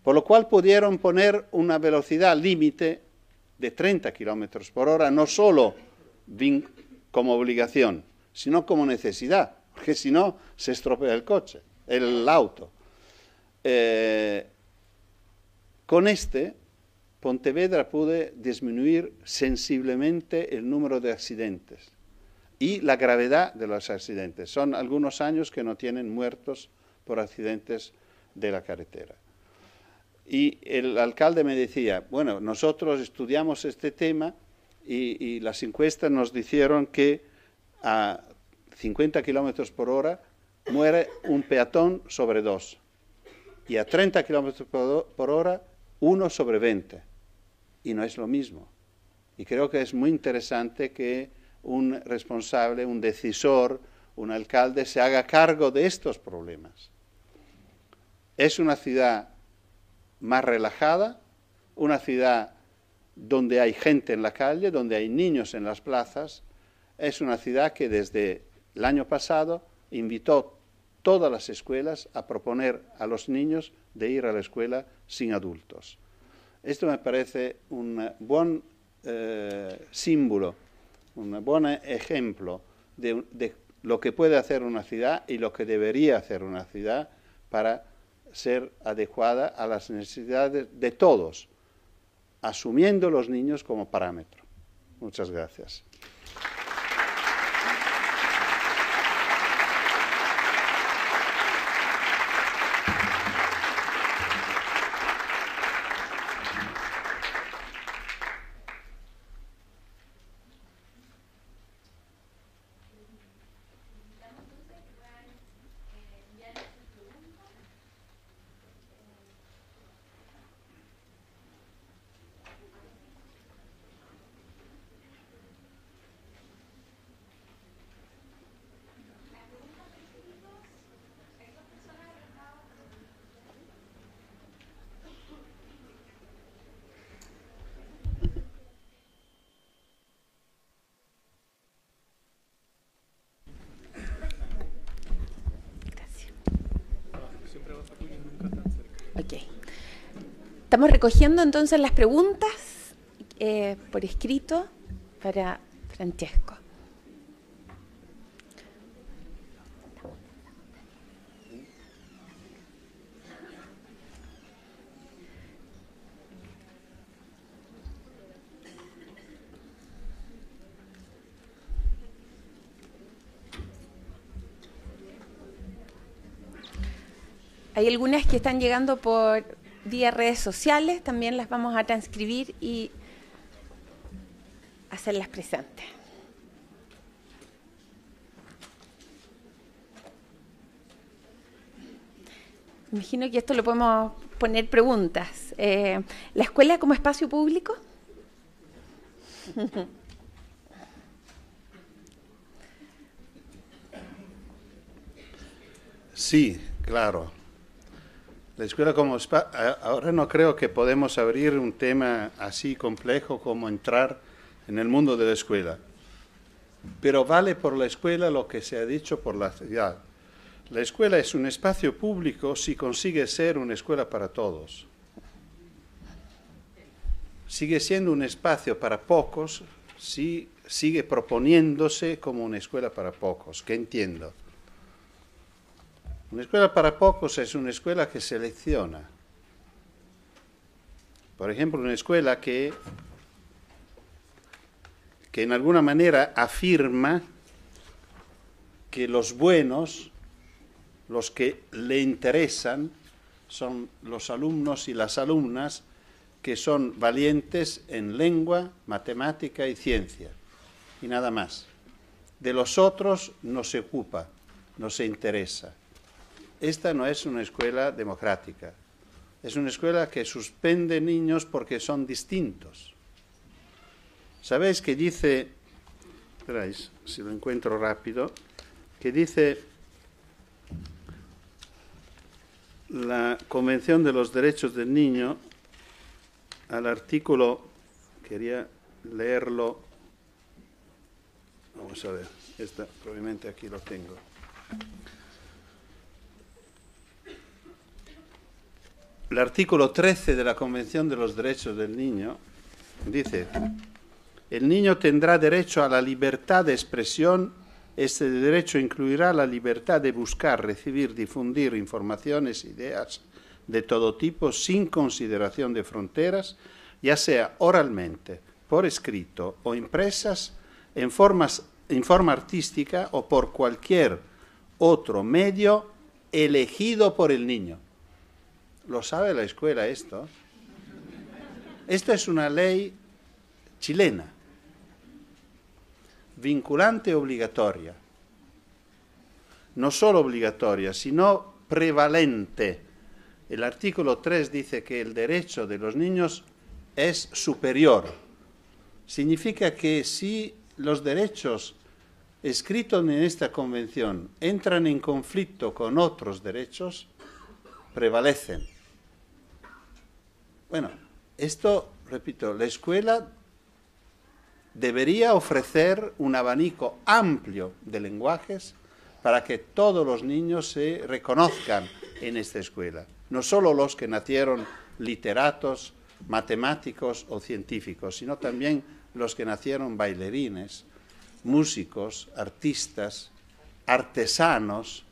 Por lo cual pudieron poner una velocidad límite de 30 kilómetros por hora, no solo como obligación, sino como necesidad, porque si no se estropea el auto. Con Pontevedra puede disminuir sensiblemente el número de accidentes y la gravedad de los accidentes. Son algunos años que no tienen muertos por accidentes de la carretera. Y el alcalde me decía, bueno, nosotros estudiamos este tema y las encuestas nos dijeron que a 50 kilómetros por hora muere un peatón sobre 2 y a 30 kilómetros por hora 1 sobre 20. Y no es lo mismo. Y creo que es muy interesante que un responsable, un decisor, un alcalde se haga cargo de estos problemas. Es una ciudad más relajada, una ciudad donde hay gente en la calle, donde hay niños en las plazas. Es una ciudad que desde el año pasado invitó todas las escuelas a proponer a los niños de ir a la escuela sin adultos. Esto me parece un buen símbolo, un buen ejemplo de lo que puede hacer una ciudad y lo que debería hacer una ciudad para ser adecuada a las necesidades de todos, asumiendo los niños como parámetro. Muchas gracias. Estamos recogiendo entonces las preguntas por escrito para Francesco. Hay algunas que están llegando por vía redes sociales, también las vamos a transcribir y hacerlas presentes. Imagino que esto lo podemos poner preguntas. ¿La escuela como espacio público? Sí, claro. La escuela como ahora no creo que podemos abrir un tema así complejo como entrar en el mundo de la escuela. Pero vale por la escuela lo que se ha dicho por la ciudad. La escuela es un espacio público si consigue ser una escuela para todos. Sigue siendo un espacio para pocos si sigue proponiéndose como una escuela para pocos. ¿Qué entiendo? Una escuela para pocos es una escuela que selecciona. Por ejemplo, una escuela que en alguna manera afirma que los buenos, los que le interesan, son los alumnos y las alumnas que son valientes en lengua, matemática y ciencia, y nada más. De los otros no se ocupa, no se interesa. Esta no es una escuela democrática, es una escuela que suspende niños porque son distintos. ¿Sabéis que dice, esperáis, si lo encuentro rápido, que dice la Convención de los Derechos del Niño, al artículo, quería leerlo, vamos a ver, probablemente aquí lo tengo. El artículo 13 de la Convención de los Derechos del Niño dice: el niño tendrá derecho a la libertad de expresión. Este derecho incluirá la libertad de buscar, recibir, difundir informaciones, ideas de todo tipo, sin consideración de fronteras, ya sea oralmente, por escrito o impresas, en forma artística o por cualquier otro medio elegido por el niño. ¿Lo sabe la escuela esto? Esto es una ley chilena, vinculante obligatoria. No solo obligatoria, sino prevalente. El artículo 3 dice que el derecho de los niños es superior. Significa que si los derechos escritos en esta convención entran en conflicto con otros derechos, prevalecen. Bueno, esto, repito, la escuela debería ofrecer un abanico amplio de lenguajes para que todos los niños se reconozcan en esta escuela, no solo los que nacieron literatos, matemáticos o científicos, sino también los que nacieron bailarines, músicos, artistas, artesanos,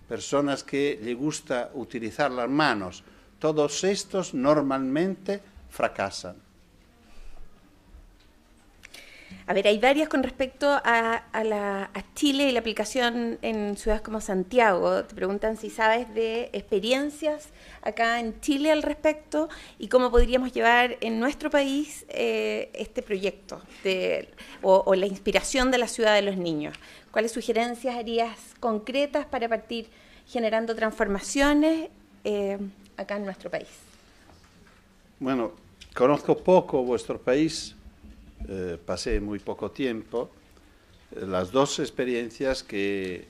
personas que les gusta utilizar las manos. Todos estos normalmente fracasan. A ver, hay varias con respecto a Chile y la aplicación en ciudades como Santiago. Te preguntan si sabes de experiencias acá en Chile al respecto y cómo podríamos llevar en nuestro país este proyecto o la inspiración de la ciudad de los niños. ¿Cuáles sugerencias harías concretas para partir generando transformaciones acá en nuestro país? Bueno, conozco poco vuestro país. Pasé muy poco tiempo. Las dos experiencias que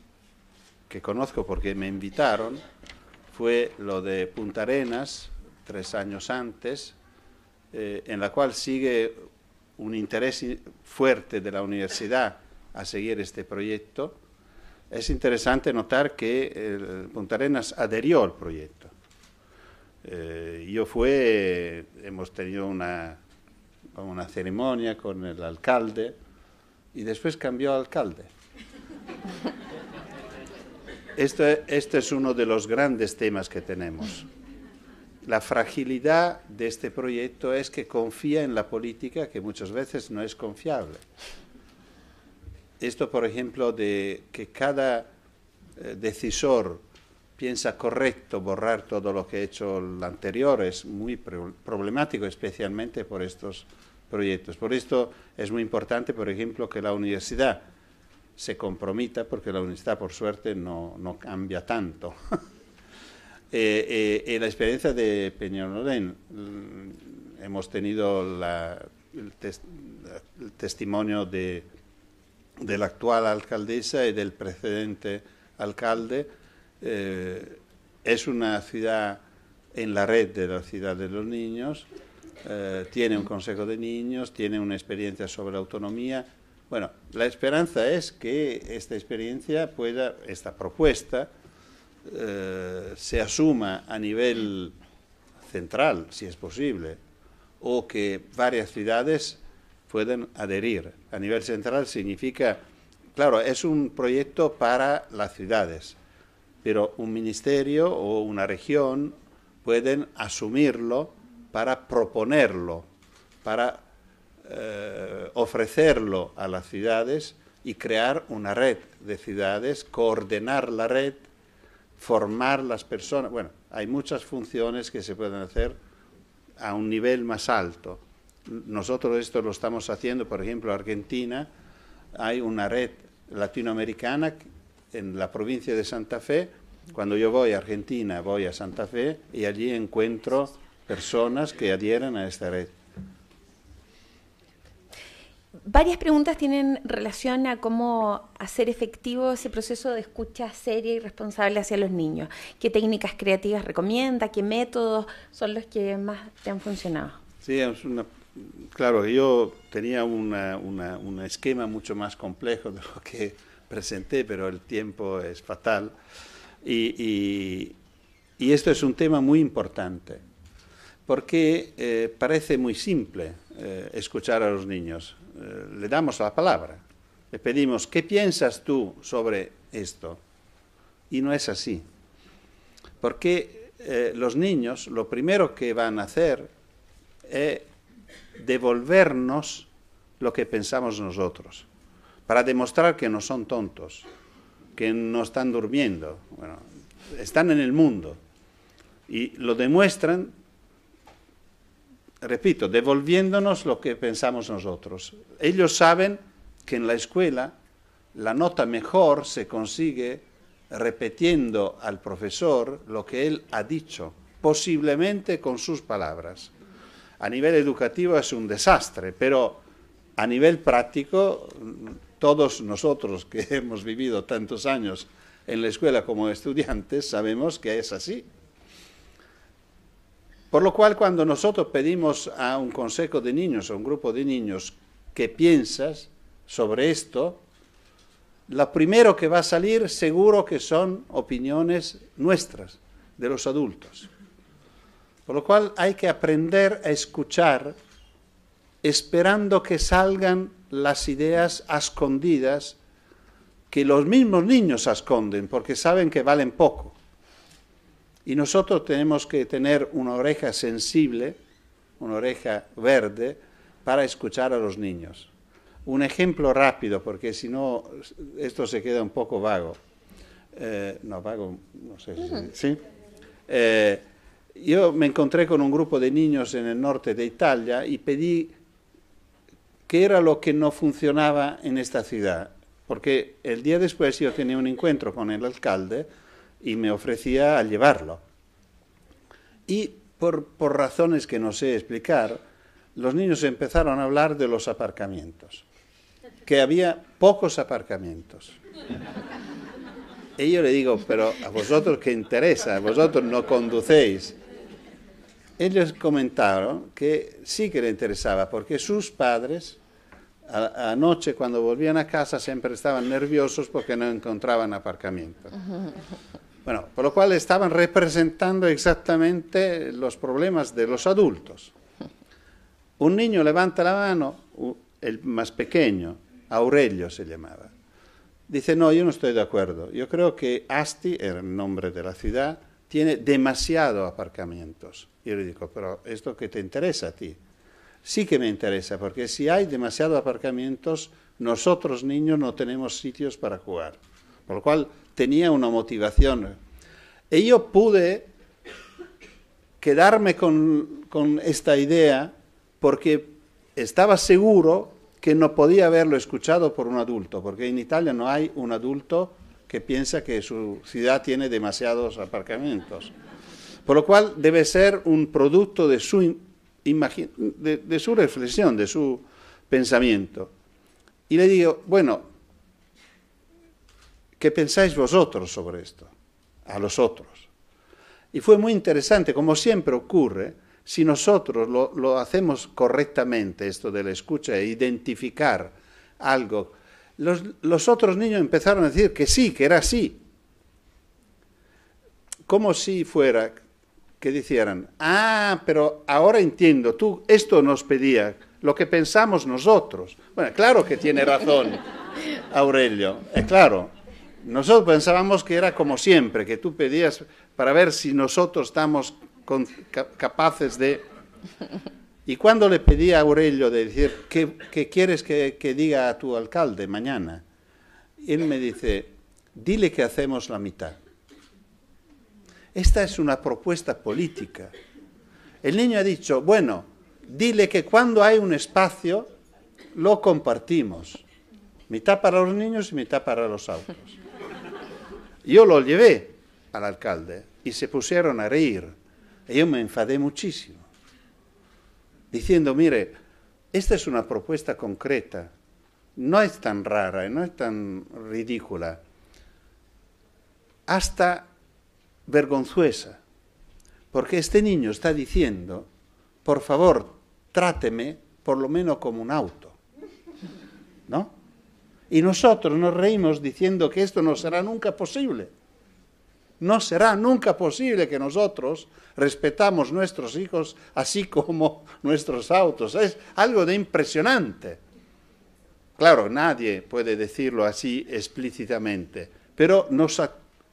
conozco porque me invitaron fue lo de Punta Arenas, 3 años antes, en la cual sigue un interés fuerte de la universidad a seguir este proyecto. Es interesante notar que Punta Arenas adherió al proyecto. Hemos tenido una ceremonia con el alcalde y después cambió alcalde. Este es uno de los grandes temas que tenemos. La fragilidad de este proyecto es que confía en la política, que muchas veces no es confiable. Esto, por ejemplo, de que cada decisor piensa correcto borrar todo lo que ha hecho el anterior, es muy problemático, especialmente por estos proyectos. Por esto es muy importante, por ejemplo, que la universidad se comprometa, porque la universidad, por suerte, no cambia tanto. La experiencia de Peñalolén, hemos tenido el testimonio de la actual alcaldesa y del precedente alcalde. Es una ciudad en la red de la ciudad de los niños, tiene un consejo de niños, tiene una experiencia sobre autonomía. Bueno, la esperanza es que esta experiencia esta propuesta, se asuma a nivel central, si es posible, o que varias ciudades puedan adherir. A nivel central significa, claro, es un proyecto para las ciudades, pero un ministerio o una región pueden asumirlo para proponerlo, para ofrecerlo a las ciudades y crear una red de ciudades, coordinar la red, formar las personas. Bueno, hay muchas funciones que se pueden hacer a un nivel más alto. Nosotros esto lo estamos haciendo, por ejemplo, en Argentina hay una red latinoamericana en la provincia de Santa Fe. Cuando yo voy a Argentina, voy a Santa Fe y allí encuentro personas que adhieren a esta red. Varias preguntas tienen relación a cómo hacer efectivo ese proceso de escucha seria y responsable hacia los niños. ¿Qué técnicas creativas recomienda? ¿Qué métodos son los que más te han funcionado? Sí, claro, yo tenía un esquema mucho más complejo de lo que presenté, pero el tiempo es fatal. Y esto es un tema muy importante, porque parece muy simple escuchar a los niños. Le damos la palabra, le pedimos, ¿qué piensas tú sobre esto? Y no es así, porque los niños lo primero que van a hacer es devolvernos lo que pensamos nosotros, para demostrar que no son tontos, que no están durmiendo, bueno, están en el mundo, y lo demuestran, repito, devolviéndonos lo que pensamos nosotros. Ellos saben que en la escuela la nota mejor se consigue repitiendo al profesor lo que él ha dicho, posiblemente con sus palabras. A nivel educativo es un desastre, pero a nivel práctico, todos nosotros que hemos vivido tantos años en la escuela como estudiantes sabemos que es así. Por lo cual, cuando nosotros pedimos a un consejo de niños, a un grupo de niños, ¿qué piensas sobre esto?, lo primero que va a salir seguro que son opiniones nuestras, de los adultos. Por lo cual hay que aprender a escuchar esperando que salgan las ideas escondidas que los mismos niños esconden porque saben que valen poco. Y nosotros tenemos que tener una oreja sensible, una oreja verde, para escuchar a los niños. Un ejemplo rápido, porque si no, esto se queda un poco vago. Vago, no sé si... ¿sí? Yo me encontré con un grupo de niños en el norte de Italia y pedí qué era lo que no funcionaba en esta ciudad. Porque el día después yo tenía un encuentro con el alcalde y me ofrecía a llevarlo. Y por razones que no sé explicar, los niños empezaron a hablar de los aparcamientos, que había pocos aparcamientos. Y yo le digo, pero a vosotros qué interesa, vosotros no conducéis. Ellos comentaron que sí que le interesaba, porque sus padres anoche cuando volvían a casa siempre estaban nerviosos porque no encontraban aparcamiento. Bueno, por lo cual estaban representando exactamente los problemas de los adultos. Un niño levanta la mano, el más pequeño, Aurelio se llamaba. Dice, no, yo no estoy de acuerdo. Yo creo que Asti, era el nombre de la ciudad, tiene demasiados aparcamientos. Y yo le digo, pero ¿esto qué te interesa a ti? Sí que me interesa, porque si hay demasiados aparcamientos, nosotros niños no tenemos sitios para jugar. Por lo cual tenía una motivación. Y yo pude quedarme con esta idea porque estaba seguro que no podía haberlo escuchado por un adulto, porque en Italia no hay un adulto que piensa que su ciudad tiene demasiados aparcamientos. Por lo cual debe ser un producto de su reflexión, de su pensamiento. Y le digo, bueno, ¿qué pensáis vosotros sobre esto? A los otros. Y fue muy interesante, como siempre ocurre, si nosotros lo hacemos correctamente, esto de la escucha, e identificar algo, los otros niños empezaron a decir que sí, que era así. Como si fuera que dijeran, ah, pero ahora entiendo, tú esto nos pedía, lo que pensamos nosotros. Bueno, claro que tiene razón Aurelio, es claro. Nosotros pensábamos que era como siempre, que tú pedías para ver si nosotros estamos capaces de... Y cuando le pedí a Aurelio de decir, ¿qué quieres que diga a tu alcalde mañana? Él me dice, dile que hacemos la mitad. Esta es una propuesta política. El niño ha dicho, bueno, dile que cuando hay un espacio, lo compartimos. Mitad para los niños y mitad para los autos. Yo lo llevé al alcalde y se pusieron a reír. Y yo me enfadé muchísimo, diciendo, mire, esta es una propuesta concreta, no es tan rara, no es tan ridícula, hasta vergonzosa, porque este niño está diciendo, por favor, tráteme por lo menos como un auto, ¿no? Y nosotros nos reímos diciendo que esto no será nunca posible. No será nunca posible que nosotros respetamos nuestros hijos así como nuestros autos. Es algo de impresionante. Claro, nadie puede decirlo así explícitamente, pero nos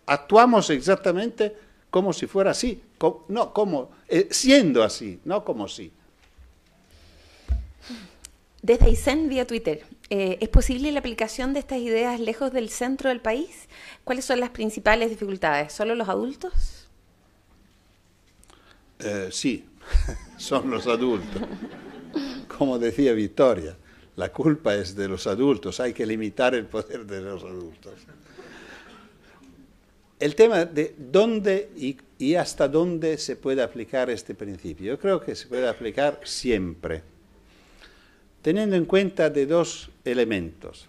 actuamos exactamente como si fuera así, siendo así, no como si. Desde Aysén vía Twitter, ¿es posible la aplicación de estas ideas lejos del centro del país? ¿Cuáles son las principales dificultades? ¿Solo los adultos? Sí, son los adultos. Como decía Victoria, la culpa es de los adultos, hay que limitar el poder de los adultos. El tema de dónde y hasta dónde se puede aplicar este principio, yo creo que se puede aplicar siempre, teniendo en cuenta de dos elementos,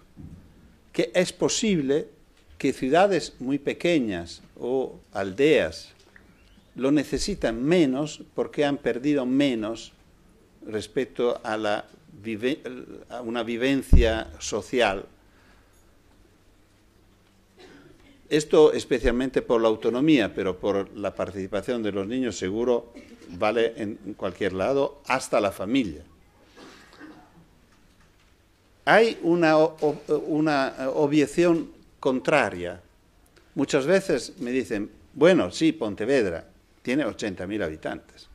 que es posible que ciudades muy pequeñas o aldeas lo necesitan menos porque han perdido menos respecto a una vivencia social. Esto especialmente por la autonomía, pero por la participación de los niños seguro vale en cualquier lado, hasta la familia. Hay una objeción contraria. Muchas veces me dicen, bueno, sí, Pontevedra tiene 80.000 habitantes.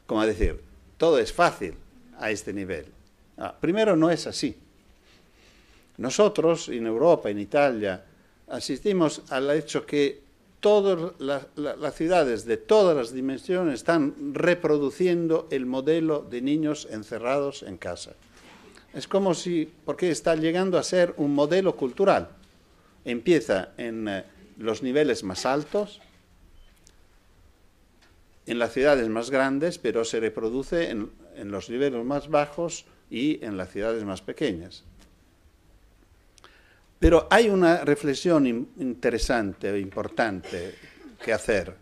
Como decir, todo es fácil a este nivel. Primero, no es así. Nosotros, en Europa, en Italia, asistimos al hecho que todas las ciudades de todas las dimensiones están reproduciendo el modelo de niños encerrados en casa. Es como si, porque está llegando a ser un modelo cultural. Empieza en los niveles más altos, en las ciudades más grandes, pero se reproduce en los niveles más bajos y en las ciudades más pequeñas. Pero hay una reflexión interesante e importante que hacer.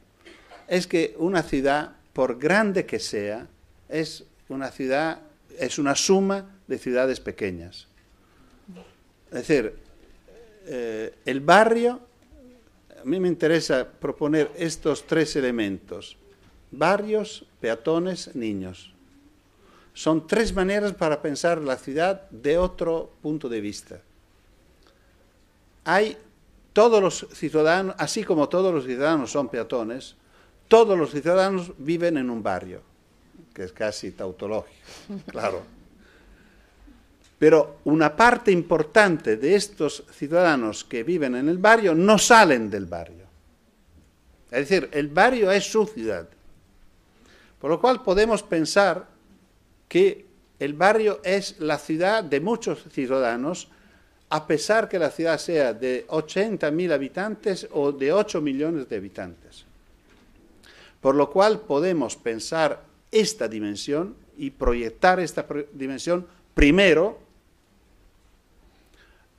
Es que una ciudad, por grande que sea, es una suma de ciudades pequeñas. Es decir, el barrio, mí me interesa proponer estos tres elementos: barrios, peatones, niños. Son tres maneras para pensar la ciudad de otro punto de vista. Hay todos los ciudadanos, así como todos los ciudadanos son peatones, todos los ciudadanos viven en un barrio, que es casi tautológico, claro. Pero una parte importante de estos ciudadanos que viven en el barrio no salen del barrio. Es decir, el barrio es su ciudad. Por lo cual podemos pensar que el barrio es la ciudad de muchos ciudadanos, a pesar que la ciudad sea de 80.000 habitantes o de 8 millones de habitantes. Por lo cual podemos pensar esta dimensión y proyectar esta dimensión primero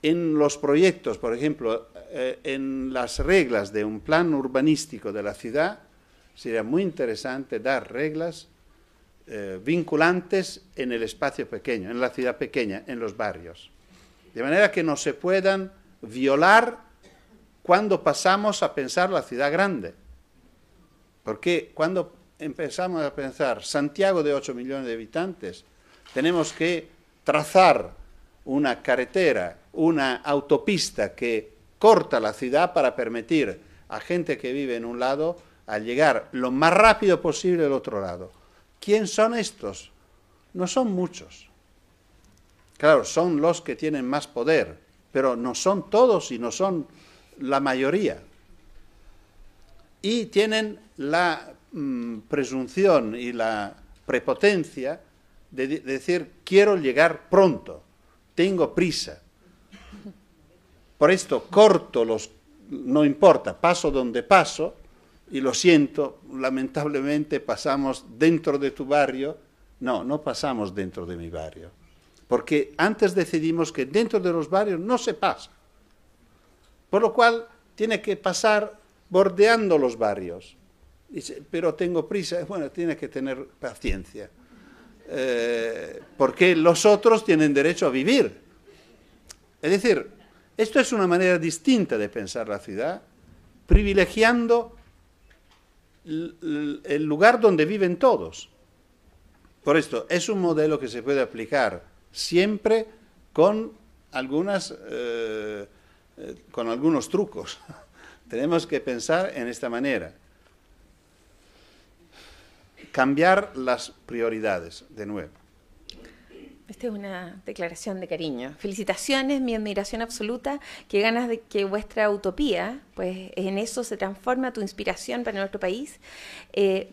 en los proyectos, por ejemplo, en las reglas de un plan urbanístico de la ciudad. Sería muy interesante dar reglas vinculantes en el espacio pequeño, en la ciudad pequeña, en los barrios. De manera que no se puedan violar cuando pasamos a pensar la ciudad grande. Porque cuando empezamos a pensar Santiago de 8 millones de habitantes, tenemos que trazar una carretera, una autopista que corta la ciudad para permitir a gente que vive en un lado a llegar lo más rápido posible al otro lado. ¿Quién son estos? No son muchos. Claro, son los que tienen más poder, pero no son todos y no son la mayoría. Y tienen la presunción y la prepotencia de decir, quiero llegar pronto, tengo prisa. Por esto corto los, no importa, paso donde paso, y lo siento, lamentablemente pasamos dentro de tu barrio. No, no pasamos dentro de mi barrio. Porque antes decidimos que dentro de los barrios no se pasa. Por lo cual tiene que pasar bordeando los barrios. Dice, pero tengo prisa. Bueno, tiene que tener paciencia. Porque los otros tienen derecho a vivir. Es decir, esto es una manera distinta de pensar la ciudad, privilegiando el lugar donde viven todos. Por esto, es un modelo que se puede aplicar siempre con algunos trucos. Tenemos que pensar en esta manera. Cambiar las prioridades, de nuevo. Esta es una declaración de cariño. Felicitaciones, mi admiración absoluta, qué ganas de que vuestra utopía, pues en eso se transforma tu inspiración para nuestro país,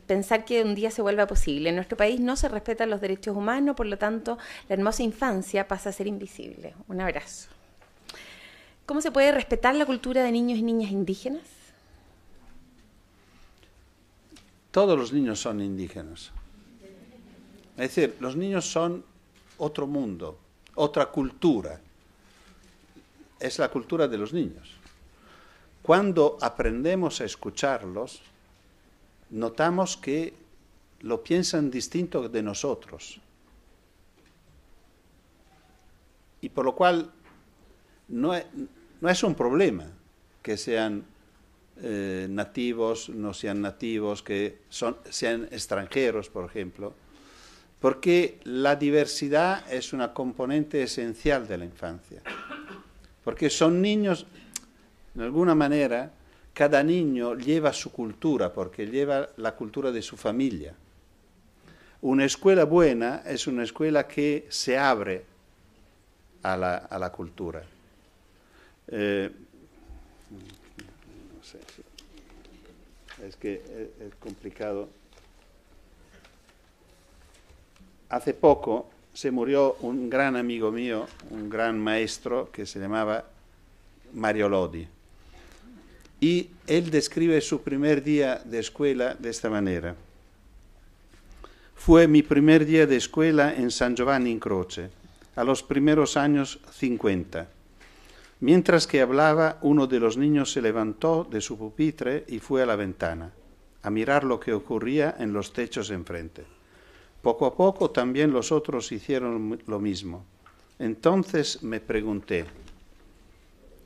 pensar que un día se vuelva posible. En nuestro país no se respetan los derechos humanos, por lo tanto, la hermosa infancia pasa a ser invisible. Un abrazo. ¿Cómo se puede respetar la cultura de niños y niñas indígenas? Todos los niños son indígenas. Es decir, los niños son otro mundo, otra cultura. Es la cultura de los niños. Cuando aprendemos a escucharlos, notamos que lo piensan distinto de nosotros. Y por lo cual no es un problema que sean nativos, no sean nativos, que sean extranjeros, por ejemplo, porque la diversidad es una componente esencial de la infancia. Porque son niños, de alguna manera, cada niño lleva su cultura, porque lleva la cultura de su familia. Una escuela buena es una escuela que se abre a la cultura. No sé, es que es complicado. Hace poco se murió un gran amigo mío, un gran maestro que se llamaba Mario Lodi. Y él describe su primer día de escuela de esta manera. Fue mi primer día de escuela en San Giovanni in Croce, a los primeros años 50. Mientras que hablaba, uno de los niños se levantó de su pupitre y fue a la ventana, a mirar lo que ocurría en los techos enfrente. Poco a poco también los otros hicieron lo mismo. Entonces me pregunté,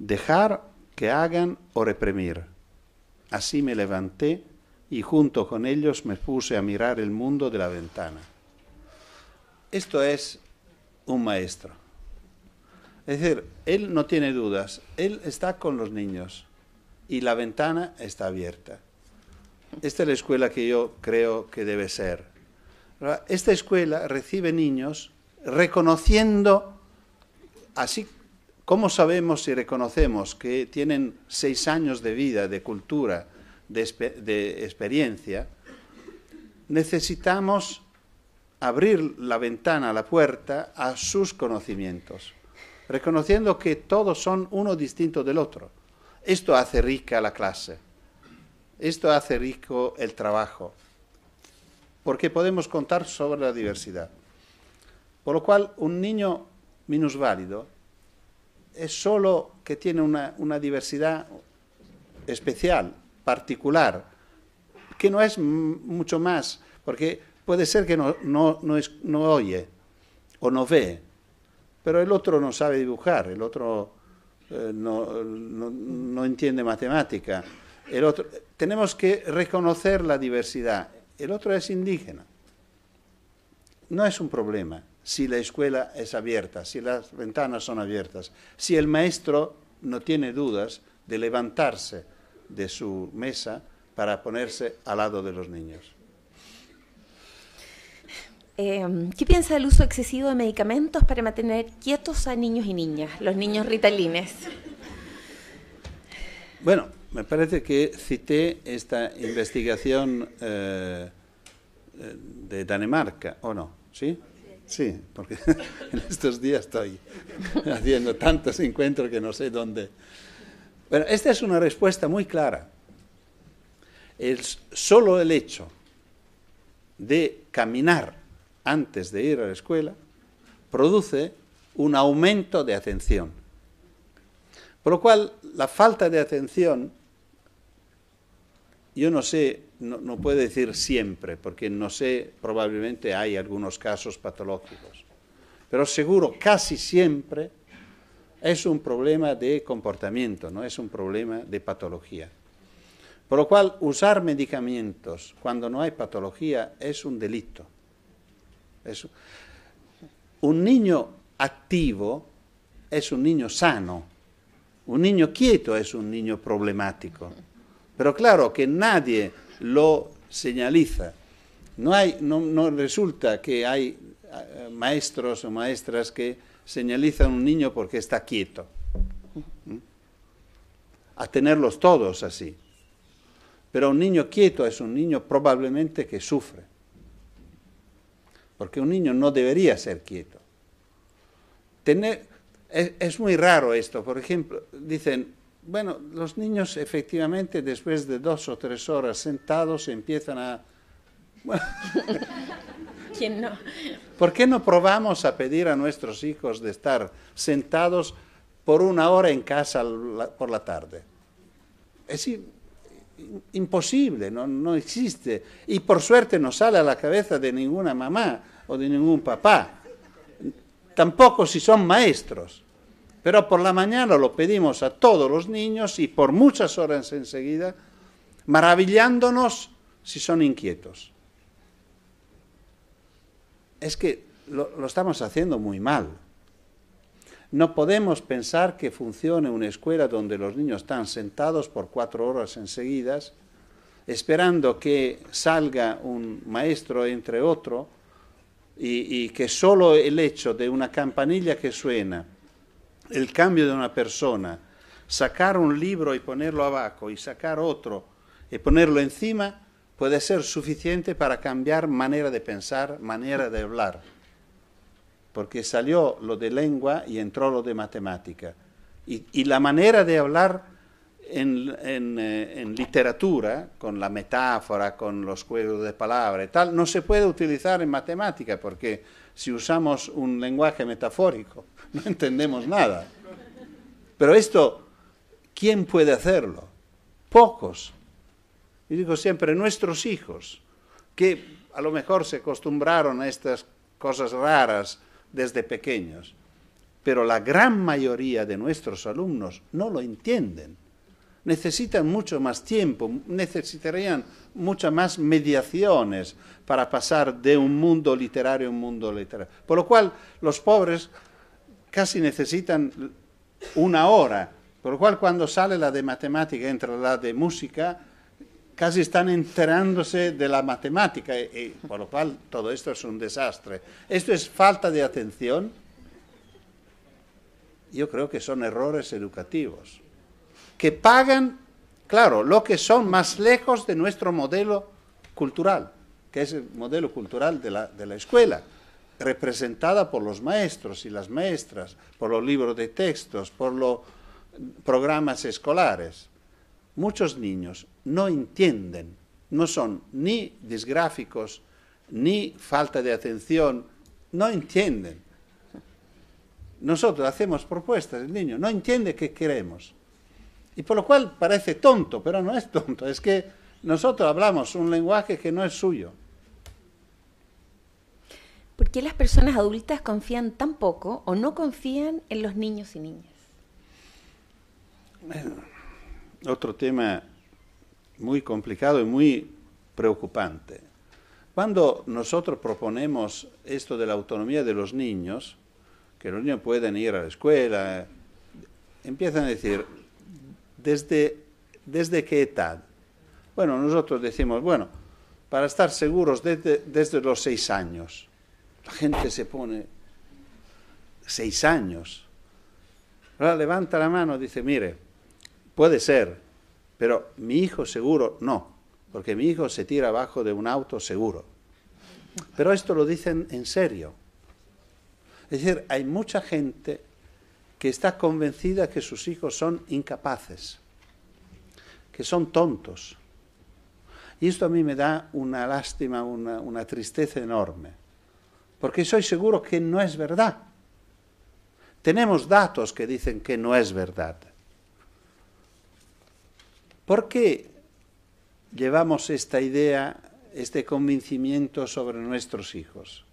¿dejar que hagan o reprimir? Así me levanté y junto con ellos me puse a mirar el mundo de la ventana. Esto es un maestro. Es decir, él no tiene dudas, él está con los niños y la ventana está abierta. Esta es la escuela que yo creo que debe ser. Esta escuela recibe niños reconociendo, así como sabemos y reconocemos que tienen 6 años de vida, de cultura, de experiencia, necesitamos abrir la ventana, la puerta a sus conocimientos, reconociendo que todos son uno distinto del otro. Esto hace rica la clase, esto hace rico el trabajo, porque podemos contar sobre la diversidad. Por lo cual, un niño minusválido es solo que tiene una diversidad especial, particular, que no es mucho más, porque puede ser que no oye o no ve, pero el otro no sabe dibujar, el otro no entiende matemática. Tenemos que reconocer la diversidad. El otro es indígena. No es un problema si la escuela es abierta, si las ventanas son abiertas, si el maestro no tiene dudas de levantarse de su mesa para ponerse al lado de los niños. ¿Qué piensa del uso excesivo de medicamentos para mantener quietos a niños y niñas, los niños ritalines? Bueno, me parece que cité esta investigación de Dinamarca, ¿o no? ¿Sí? Sí, porque en estos días estoy haciendo tantos encuentros que no sé dónde. Bueno, esta es una respuesta muy clara. Solo el hecho de caminar antes de ir a la escuela produce un aumento de atención. Por lo cual, la falta de atención, yo no sé, no puedo decir siempre, porque no sé, probablemente hay algunos casos patológicos, pero seguro casi siempre es un problema de comportamiento, no es un problema de patología. Por lo cual, usar medicamentos cuando no hay patología es un delito. Un niño activo es un niño sano, un niño quieto es un niño problemático. Pero claro que nadie lo señaliza. No resulta que hay maestros o maestras que señalizan a un niño porque está quieto. A tenerlos todos así. Pero un niño quieto es un niño probablemente que sufre. Porque un niño no debería ser quieto. Es muy raro esto. Por ejemplo, dicen, bueno, los niños efectivamente después de 2 o 3 horas sentados empiezan a... Bueno, ¿quién no? ¿Por qué no probamos a pedir a nuestros hijos de estar sentados por 1 hora en casa por la tarde? Es imposible, no existe. Y por suerte no sale a la cabeza de ninguna mamá o de ningún papá. Tampoco si son maestros. Pero por la mañana lo pedimos a todos los niños y por muchas horas enseguida, maravillándonos si son inquietos. Es que lo estamos haciendo muy mal. No podemos pensar que funcione una escuela donde los niños están sentados por 4 horas enseguidas, esperando que salga un maestro entre otro y que solo el hecho de una campanilla que suena, el cambio de una persona, sacar un libro y ponerlo abajo y sacar otro y ponerlo encima, puede ser suficiente para cambiar manera de pensar, manera de hablar. Porque salió lo de lengua y entró lo de matemática. Y la manera de hablar en literatura, con la metáfora, con los juegos de palabras y tal, no se puede utilizar en matemática, porque si usamos un lenguaje metafórico, no entendemos nada. Pero esto, ¿quién puede hacerlo? Pocos. Y digo siempre, nuestros hijos, que a lo mejor se acostumbraron a estas cosas raras desde pequeños, pero la gran mayoría de nuestros alumnos no lo entienden. necesitan mucho más tiempo, necesitarían muchas más mediaciones para pasar de un mundo literario a un mundo literario. Por lo cual, los pobres casi necesitan una hora, por lo cual cuando sale la de matemática, entra la de música, casi están enterándose de la matemática, y por lo cual todo esto es un desastre. Esto es falta de atención. Yo creo que son errores educativos, que pagan, claro, lo que son más lejos de nuestro modelo cultural, que es el modelo cultural de la escuela, representada por los maestros y las maestras, por los libros de textos, por los programas escolares. Muchos niños no entienden, no son ni disgráficos, ni falta de atención, no entienden. Nosotros hacemos propuestas, el niño no entiende qué queremos. Y por lo cual parece tonto, pero no es tonto, es que nosotros hablamos un lenguaje que no es suyo. ¿Por qué las personas adultas confían tan poco o no confían en los niños y niñas? Bueno, otro tema muy complicado y muy preocupante. Cuando nosotros proponemos esto de la autonomía de los niños, que los niños pueden ir a la escuela, empiezan a decir, ¿desde qué edad? Bueno, nosotros decimos, bueno, para estar seguros desde los 6 años. La gente se pone 6 años. Ahora levanta la mano y dice, mire, puede ser, pero mi hijo seguro no, porque mi hijo se tira abajo de un auto seguro. Pero esto lo dicen en serio. Es decir, hay mucha gente que está convencida que sus hijos son incapaces, que son tontos. Y esto a mí me da una lástima, una tristeza enorme, porque soy seguro que no es verdad. Tenemos datos que dicen que no es verdad. ¿Por qué llevamos esta idea, este convencimiento sobre nuestros hijos?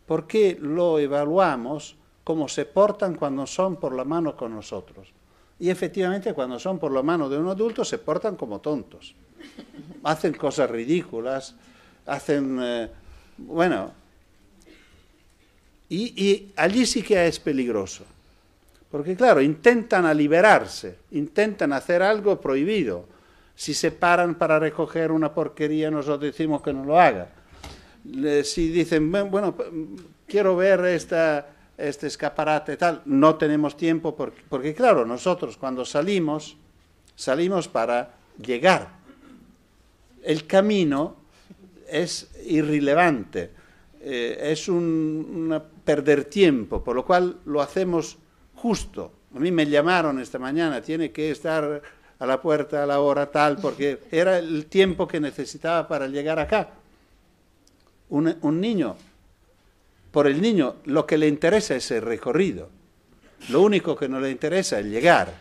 ¿Por qué lo evaluamos como se portan cuando son por la mano con nosotros? Y efectivamente cuando son por la mano de un adulto se portan como tontos. Hacen cosas ridículas, hacen, bueno, y allí sí que es peligroso. Porque claro, intentan liberarse, intentan hacer algo prohibido. Si se paran para recoger una porquería, nosotros decimos que no lo haga. Si dicen, bueno, quiero ver este escaparate tal, no tenemos tiempo, porque claro, nosotros cuando salimos para llegar. El camino es irrelevante, es perder tiempo, por lo cual lo hacemos justo. A mí me llamaron esta mañana, tiene que estar a la puerta a la hora tal, porque era el tiempo que necesitaba para llegar acá. Un niño, por el niño lo que le interesa es el recorrido, lo único que no le interesa es llegar.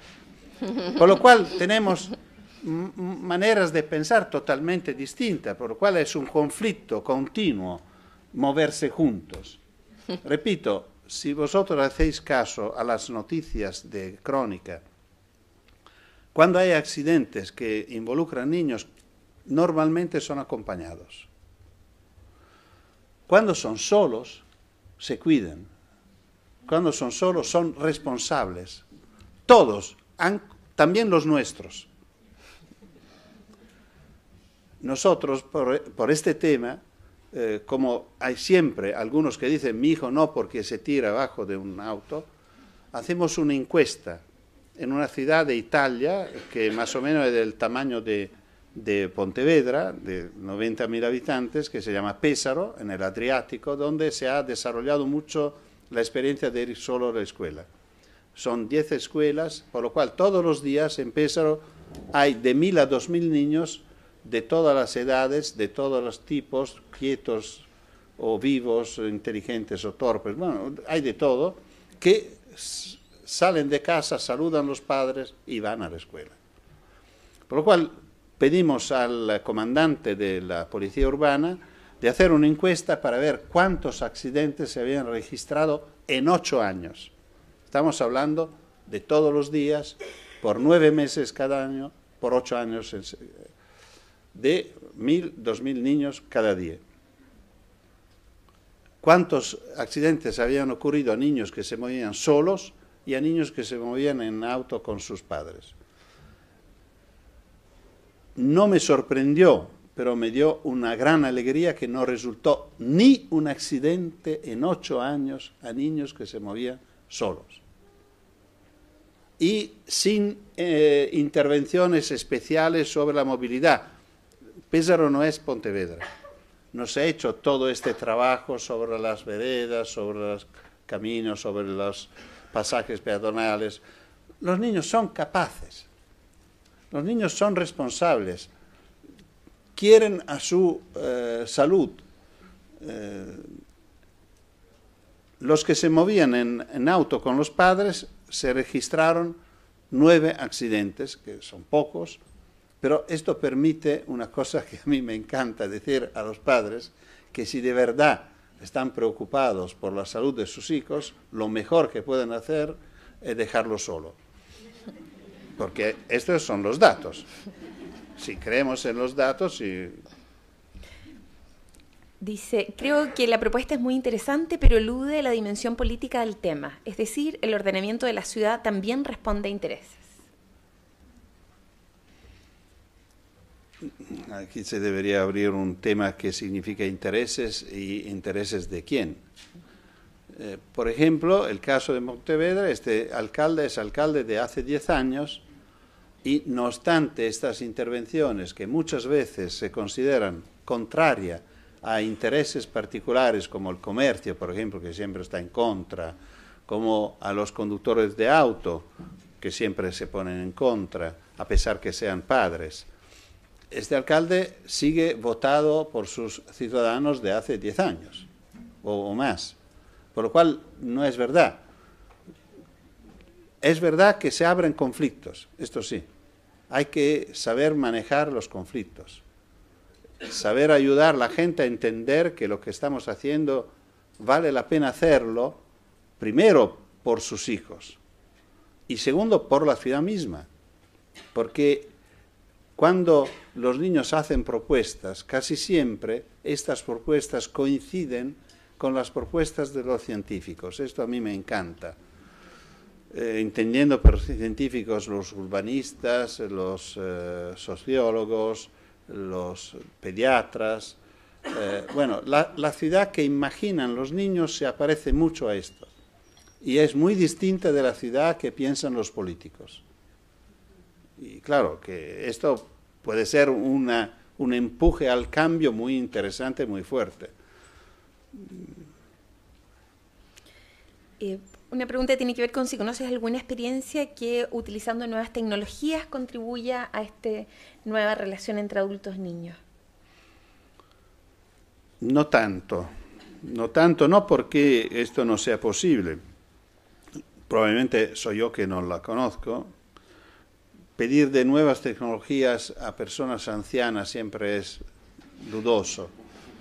Por lo cual tenemos maneras de pensar totalmente distintas, por lo cual es un conflicto continuo moverse juntos. Repito, si vosotros hacéis caso a las noticias de crónica, cuando hay accidentes que involucran niños, normalmente son acompañados. Cuando son solos, se cuidan. Cuando son solos, son responsables. Todos, también los nuestros. Nosotros, por este tema, como hay siempre algunos que dicen, mi hijo no porque se tira abajo de un auto, hacemos una encuesta en una ciudad de Italia, que más o menos es del tamaño de Pontevedra, de 90.000 habitantes, que se llama Pesaro, en el Adriático, donde se ha desarrollado mucho la experiencia de ir solo a la escuela. Son 10 escuelas, por lo cual todos los días en Pesaro hay de 1.000 a 2.000 niños de todas las edades, de todos los tipos, quietos o vivos, inteligentes o torpes, bueno, hay de todo, que salen de casa, saludan a los padres y van a la escuela. Por lo cual pedimos al comandante de la Policía Urbana de hacer una encuesta para ver cuántos accidentes se habían registrado en 8 años. Estamos hablando de todos los días, por 9 meses cada año, por 8 años, de 1.000, 2.000 niños cada día. ¿Cuántos accidentes habían ocurrido a niños que se movían solos y a niños que se movían en auto con sus padres? No me sorprendió, pero me dio una gran alegría que no resultó ni un accidente en 8 años a niños que se movían solos. Y sin intervenciones especiales sobre la movilidad. Pesaro no es Pontevedra. No se ha hecho todo este trabajo sobre las veredas, sobre los caminos, sobre los pasajes peatonales. Los niños son capaces. Los niños son responsables. Quieren a su salud. Los que se movían en auto con los padres se registraron 9 accidentes, que son pocos, pero esto permite una cosa que a mí me encanta decir a los padres, que si de verdad están preocupados por la salud de sus hijos, lo mejor que pueden hacer es dejarlo solo. Porque estos son los datos. Si creemos en los datos... Dice, creo que la propuesta es muy interesante, pero elude la dimensión política del tema. Es decir, el ordenamiento de la ciudad también responde a intereses. Aquí se debería abrir un tema que significa intereses y intereses de quién. Por ejemplo, el caso de Pontevedra, este alcalde es alcalde de hace 10 años y no obstante estas intervenciones que muchas veces se consideran contrarias a intereses particulares como el comercio, por ejemplo, que siempre está en contra, como a los conductores de auto, que siempre se ponen en contra, a pesar que sean padres. Este alcalde sigue votado por sus ciudadanos de hace 10 años o más, por lo cual no es verdad. Es verdad que se abren conflictos, esto sí, hay que saber manejar los conflictos, saber ayudar a la gente a entender que lo que estamos haciendo vale la pena hacerlo, primero por sus hijos y segundo por la ciudad misma, porque cuando los niños hacen propuestas, casi siempre estas propuestas coinciden con las propuestas de los científicos. Esto a mí me encanta. Entendiendo por científicos los urbanistas, los sociólogos, los pediatras. Bueno, la ciudad que imaginan los niños se aparece mucho a esto. Y es muy distinta de la ciudad que piensan los políticos. Y claro, que esto puede ser un empuje al cambio muy interesante, muy fuerte. Una pregunta tiene que ver con si conoces alguna experiencia que utilizando nuevas tecnologías contribuya a esta nueva relación entre adultos y niños. No tanto, no porque esto no sea posible. Probablemente soy yo que no la conozco. Pedir de nuevas tecnologías a personas ancianas siempre es dudoso.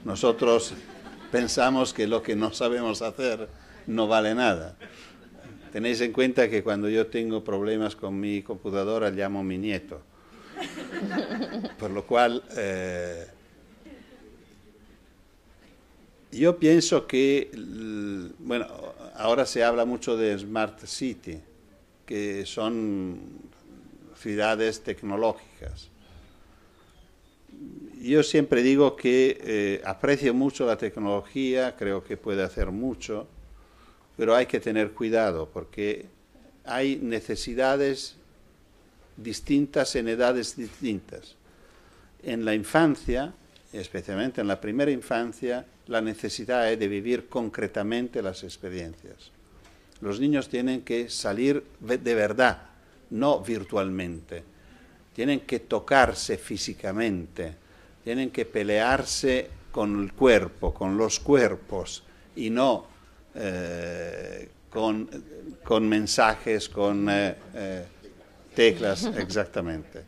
Nosotros pensamos que lo que no sabemos hacer no vale nada. Tenéis en cuenta que cuando yo tengo problemas con mi computadora llamo a mi nieto. Por lo cual, yo pienso que, bueno, ahora se habla mucho de Smart City, que son ciudades tecnológicas. Yo siempre digo que aprecio mucho la tecnología, creo que puede hacer mucho, pero hay que tener cuidado porque hay necesidades distintas en edades distintas. En la infancia, especialmente en la primera infancia, la necesidad es de vivir concretamente las experiencias. Los niños tienen que salir de verdad, no virtualmente. Tienen que tocarse físicamente, tienen que pelearse con el cuerpo, con los cuerpos, y no con mensajes, con teclas, exactamente.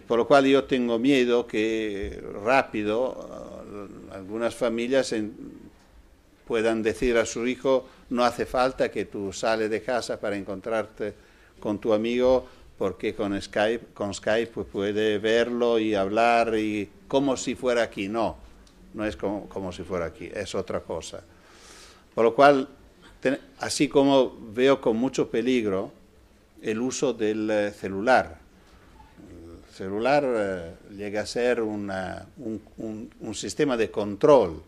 Por lo cual yo tengo miedo que rápido algunas familias puedan decir a su hijo: no hace falta que tú sales de casa para encontrarte con tu amigo, porque con Skype pues puede verlo y hablar y como si fuera aquí. No, no es como si fuera aquí, es otra cosa. Por lo cual, así como veo con mucho peligro el uso del celular. El celular llega a ser un sistema de control.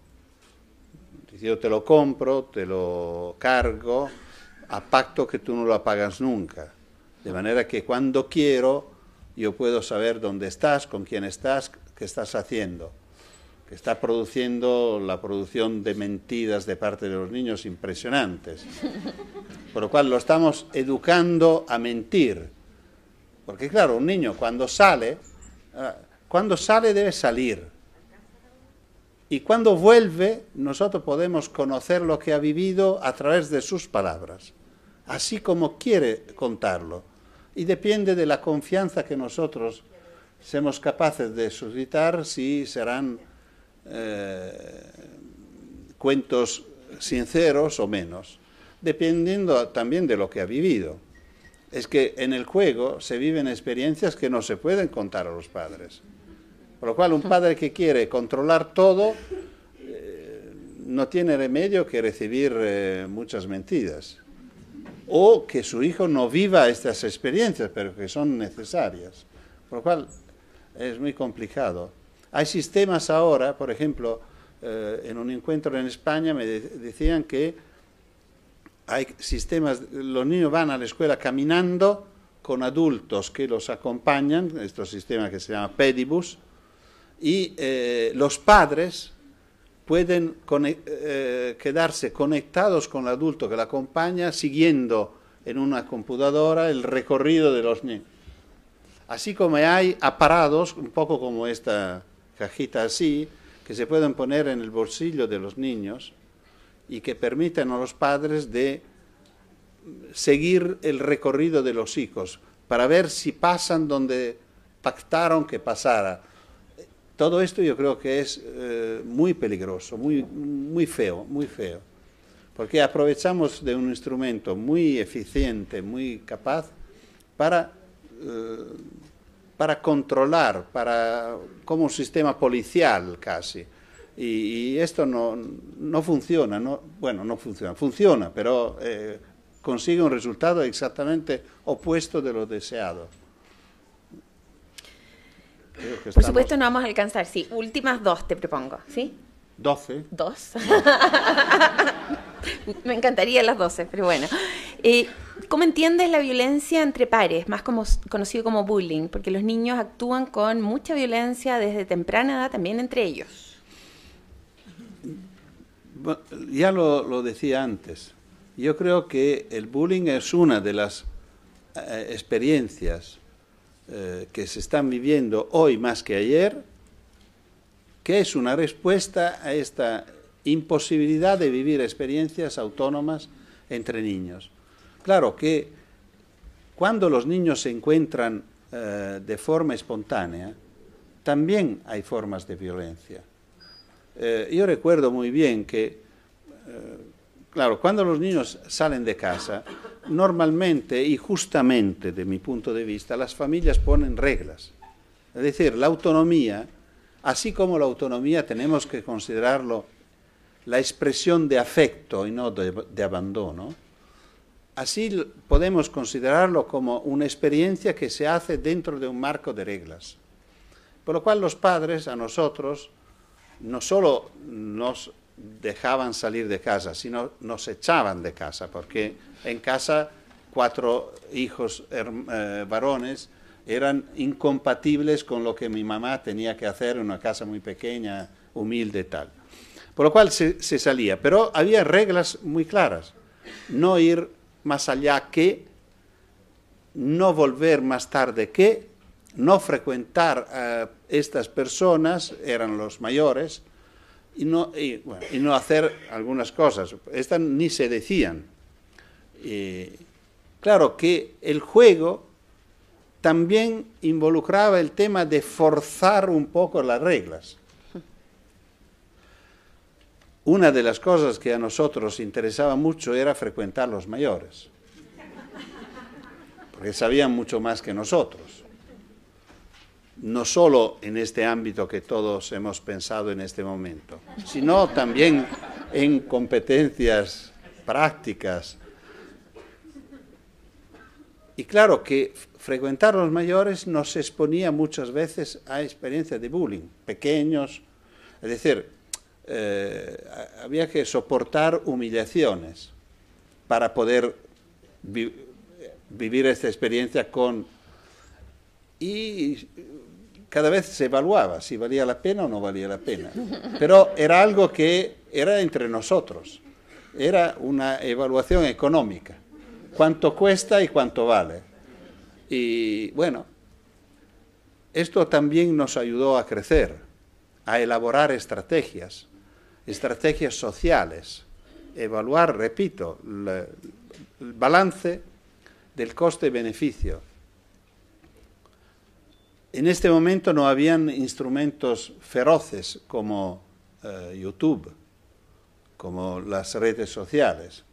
Yo te lo compro, te lo cargo, a pacto que tú no lo apagas nunca. De manera que cuando quiero, yo puedo saber dónde estás, con quién estás, qué estás haciendo. Que está produciendo la producción de mentiras de parte de los niños impresionantes. Por lo cual lo estamos educando a mentir. Porque claro, un niño cuando sale debe salir. Y cuando vuelve, nosotros podemos conocer lo que ha vivido a través de sus palabras, así como quiere contarlo. Y depende de la confianza que nosotros seamos capaces de suscitar, si serán cuentos sinceros o menos, dependiendo también de lo que ha vivido. Es que en el juego se viven experiencias que no se pueden contar a los padres. Por lo cual un padre que quiere controlar todo no tiene remedio que recibir muchas mentiras. O que su hijo no viva estas experiencias, pero que son necesarias. Por lo cual es muy complicado. Hay sistemas ahora, por ejemplo, en un encuentro en España me decían que hay sistemas, los niños van a la escuela caminando con adultos que los acompañan, este sistema que se llama Pedibus, y los padres pueden quedarse conectados con el adulto que la acompaña, siguiendo en una computadora el recorrido de los niños. Así como hay aparatos, un poco como esta cajita así, que se pueden poner en el bolsillo de los niños y que permiten a los padres de seguir el recorrido de los hijos, para ver si pasan donde pactaron que pasara. Todo esto yo creo que es muy peligroso, muy feo, porque aprovechamos de un instrumento muy eficiente, muy capaz para controlar, como un sistema policial casi. Y esto no funciona, funciona, pero consigue un resultado exactamente opuesto de lo deseado. Por supuesto no vamos a alcanzar, sí. Últimas 2 te propongo, ¿sí? 12. 2. Me encantaría las 12, pero bueno. ¿Cómo entiendes la violencia entre pares, más conocido como bullying? Porque los niños actúan con mucha violencia desde temprana edad, también entre ellos. Ya lo decía antes. Yo creo que el bullying es una de las experiencias que se están viviendo hoy más que ayer, que es una respuesta a esta imposibilidad de vivir experiencias autónomas entre niños. Claro que cuando los niños se encuentran de forma espontánea, también hay formas de violencia. Yo recuerdo muy bien que, claro, cuando los niños salen de casa, normalmente y justamente, de mi punto de vista, las familias ponen reglas. Es decir, la autonomía, así como la autonomía tenemos que considerarlo la expresión de afecto y no de abandono, así podemos considerarlo como una experiencia que se hace dentro de un marco de reglas. Por lo cual los padres a nosotros no solo nos dejaban salir de casa, sino nos echaban de casa, porque en casa 4 hijos varones eran incompatibles con lo que mi mamá tenía que hacer en una casa muy pequeña, humilde y tal. Por lo cual se salía, pero había reglas muy claras: no ir más allá que, no volver más tarde que, no frecuentar a estas personas, eran los mayores, y no hacer algunas cosas. Estas ni se decían. Claro que el juego también involucraba el tema de forzar un poco las reglas. Una de las cosas que a nosotros interesaba mucho era frecuentar los mayores. porque sabían mucho más que nosotros. No solo en este ámbito que todos hemos pensado en este momento, sino también en competencias prácticas. Y claro que frecuentar a los mayores nos exponía muchas veces a experiencias de bullying, pequeños, es decir, había que soportar humillaciones para poder vivir esta experiencia y cada vez se evaluaba si valía la pena o no valía la pena. Pero era algo que era entre nosotros, era una evaluación económica. ¿Cuánto cuesta y cuánto vale? Y bueno, esto también nos ayudó a crecer, a elaborar estrategias sociales, evaluar, repito, el balance del coste-beneficio. En este momento no habían instrumentos feroces como YouTube, como las redes sociales.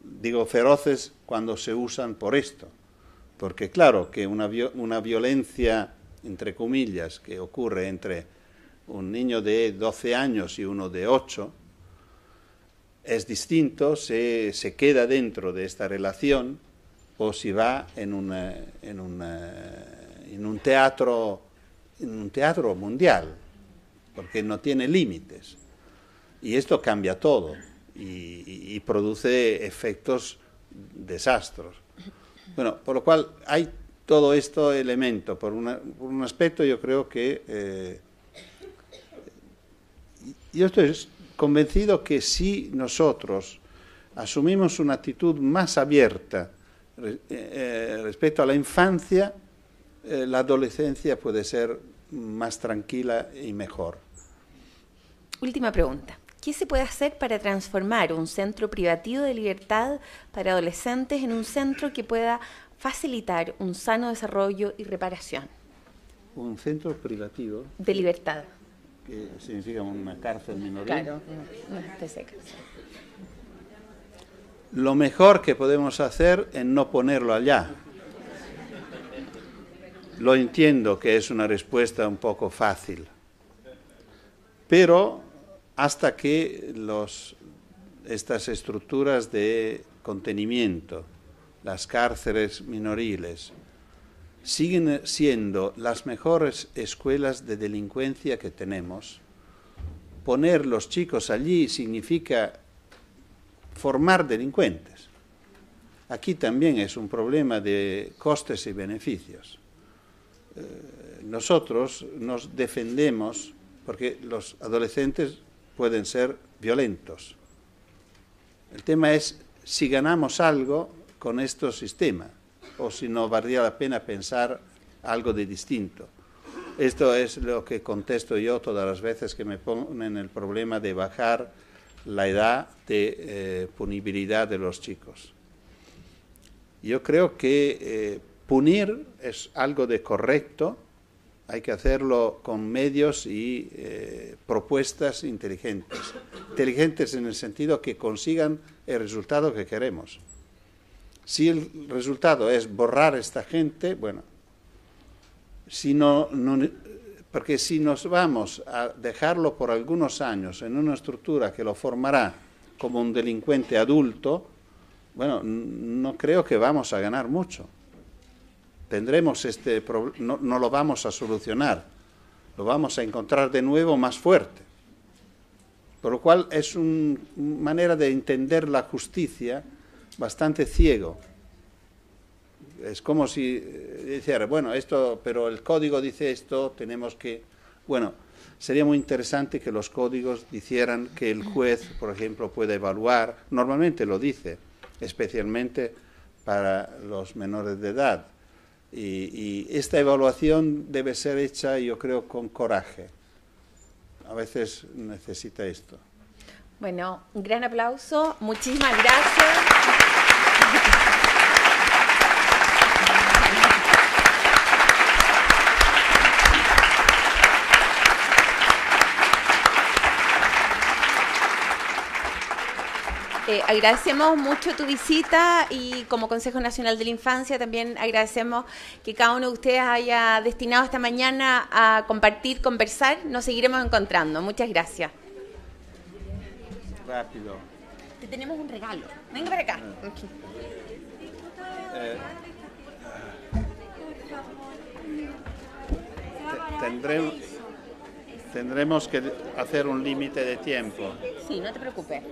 Digo feroces cuando se usan por esto, porque claro que una violencia, entre comillas, que ocurre entre un niño de 12 años y uno de 8, es distinto si se queda dentro de esta relación o si va en un teatro mundial, porque no tiene límites. Y esto cambia todo y produce efectos desastrosos. Bueno, por lo cual hay todo este elemento. Por un aspecto yo creo que yo estoy convencido que si nosotros asumimos una actitud más abierta respecto a la infancia, la adolescencia puede ser más tranquila y mejor. Última pregunta. ¿Qué se puede hacer para transformar un centro privativo de libertad para adolescentes en un centro que pueda facilitar un sano desarrollo y reparación? Un centro privativo de libertad. ¿Qué significa una cárcel minoril? Claro, una especie de cárcel. Lo mejor que podemos hacer es no ponerlo allá. Lo entiendo que es una respuesta un poco fácil, pero hasta que estas estructuras de contenimiento, las cárceles minoriles, siguen siendo las mejores escuelas de delincuencia que tenemos, poner los chicos allí significa formar delincuentes. Aquí también es un problema de costes y beneficios. Nosotros nos defendemos porque los adolescentes pueden ser violentos. El tema es si ganamos algo con este sistema o si no valdría la pena pensar algo de distinto. Esto es lo que contesto yo todas las veces que me ponen el problema de bajar la edad de punibilidad de los chicos. Yo creo que punir es algo de correcto, hay que hacerlo con medios y propuestas inteligentes. Inteligentes en el sentido que consigan el resultado que queremos. Si el resultado es borrar a esta gente, bueno, porque si nos vamos a dejarlo por algunos años en una estructura que lo formará como un delincuente adulto, bueno, no creo que vamos a ganar mucho. Tendremos no lo vamos a solucionar, lo vamos a encontrar de nuevo más fuerte. Por lo cual es una manera de entender la justicia bastante ciego. Es como si dijera, bueno, pero el código dice esto, tenemos que... Bueno, sería muy interesante que los códigos dijeran que el juez, por ejemplo, puede evaluar, normalmente lo dice, especialmente para los menores de edad. Y esta evaluación debe ser hecha, yo creo, con coraje. A veces necesita esto. Bueno, un gran aplauso. Muchísimas gracias. Agradecemos mucho tu visita y como Consejo Nacional de la Infancia también agradecemos que cada uno de ustedes haya destinado esta mañana a compartir, conversar. Nos seguiremos encontrando. Muchas gracias. Rápido. Te tenemos un regalo. Venga para acá. Tendremos que hacer un límite de tiempo. Sí, no te preocupes.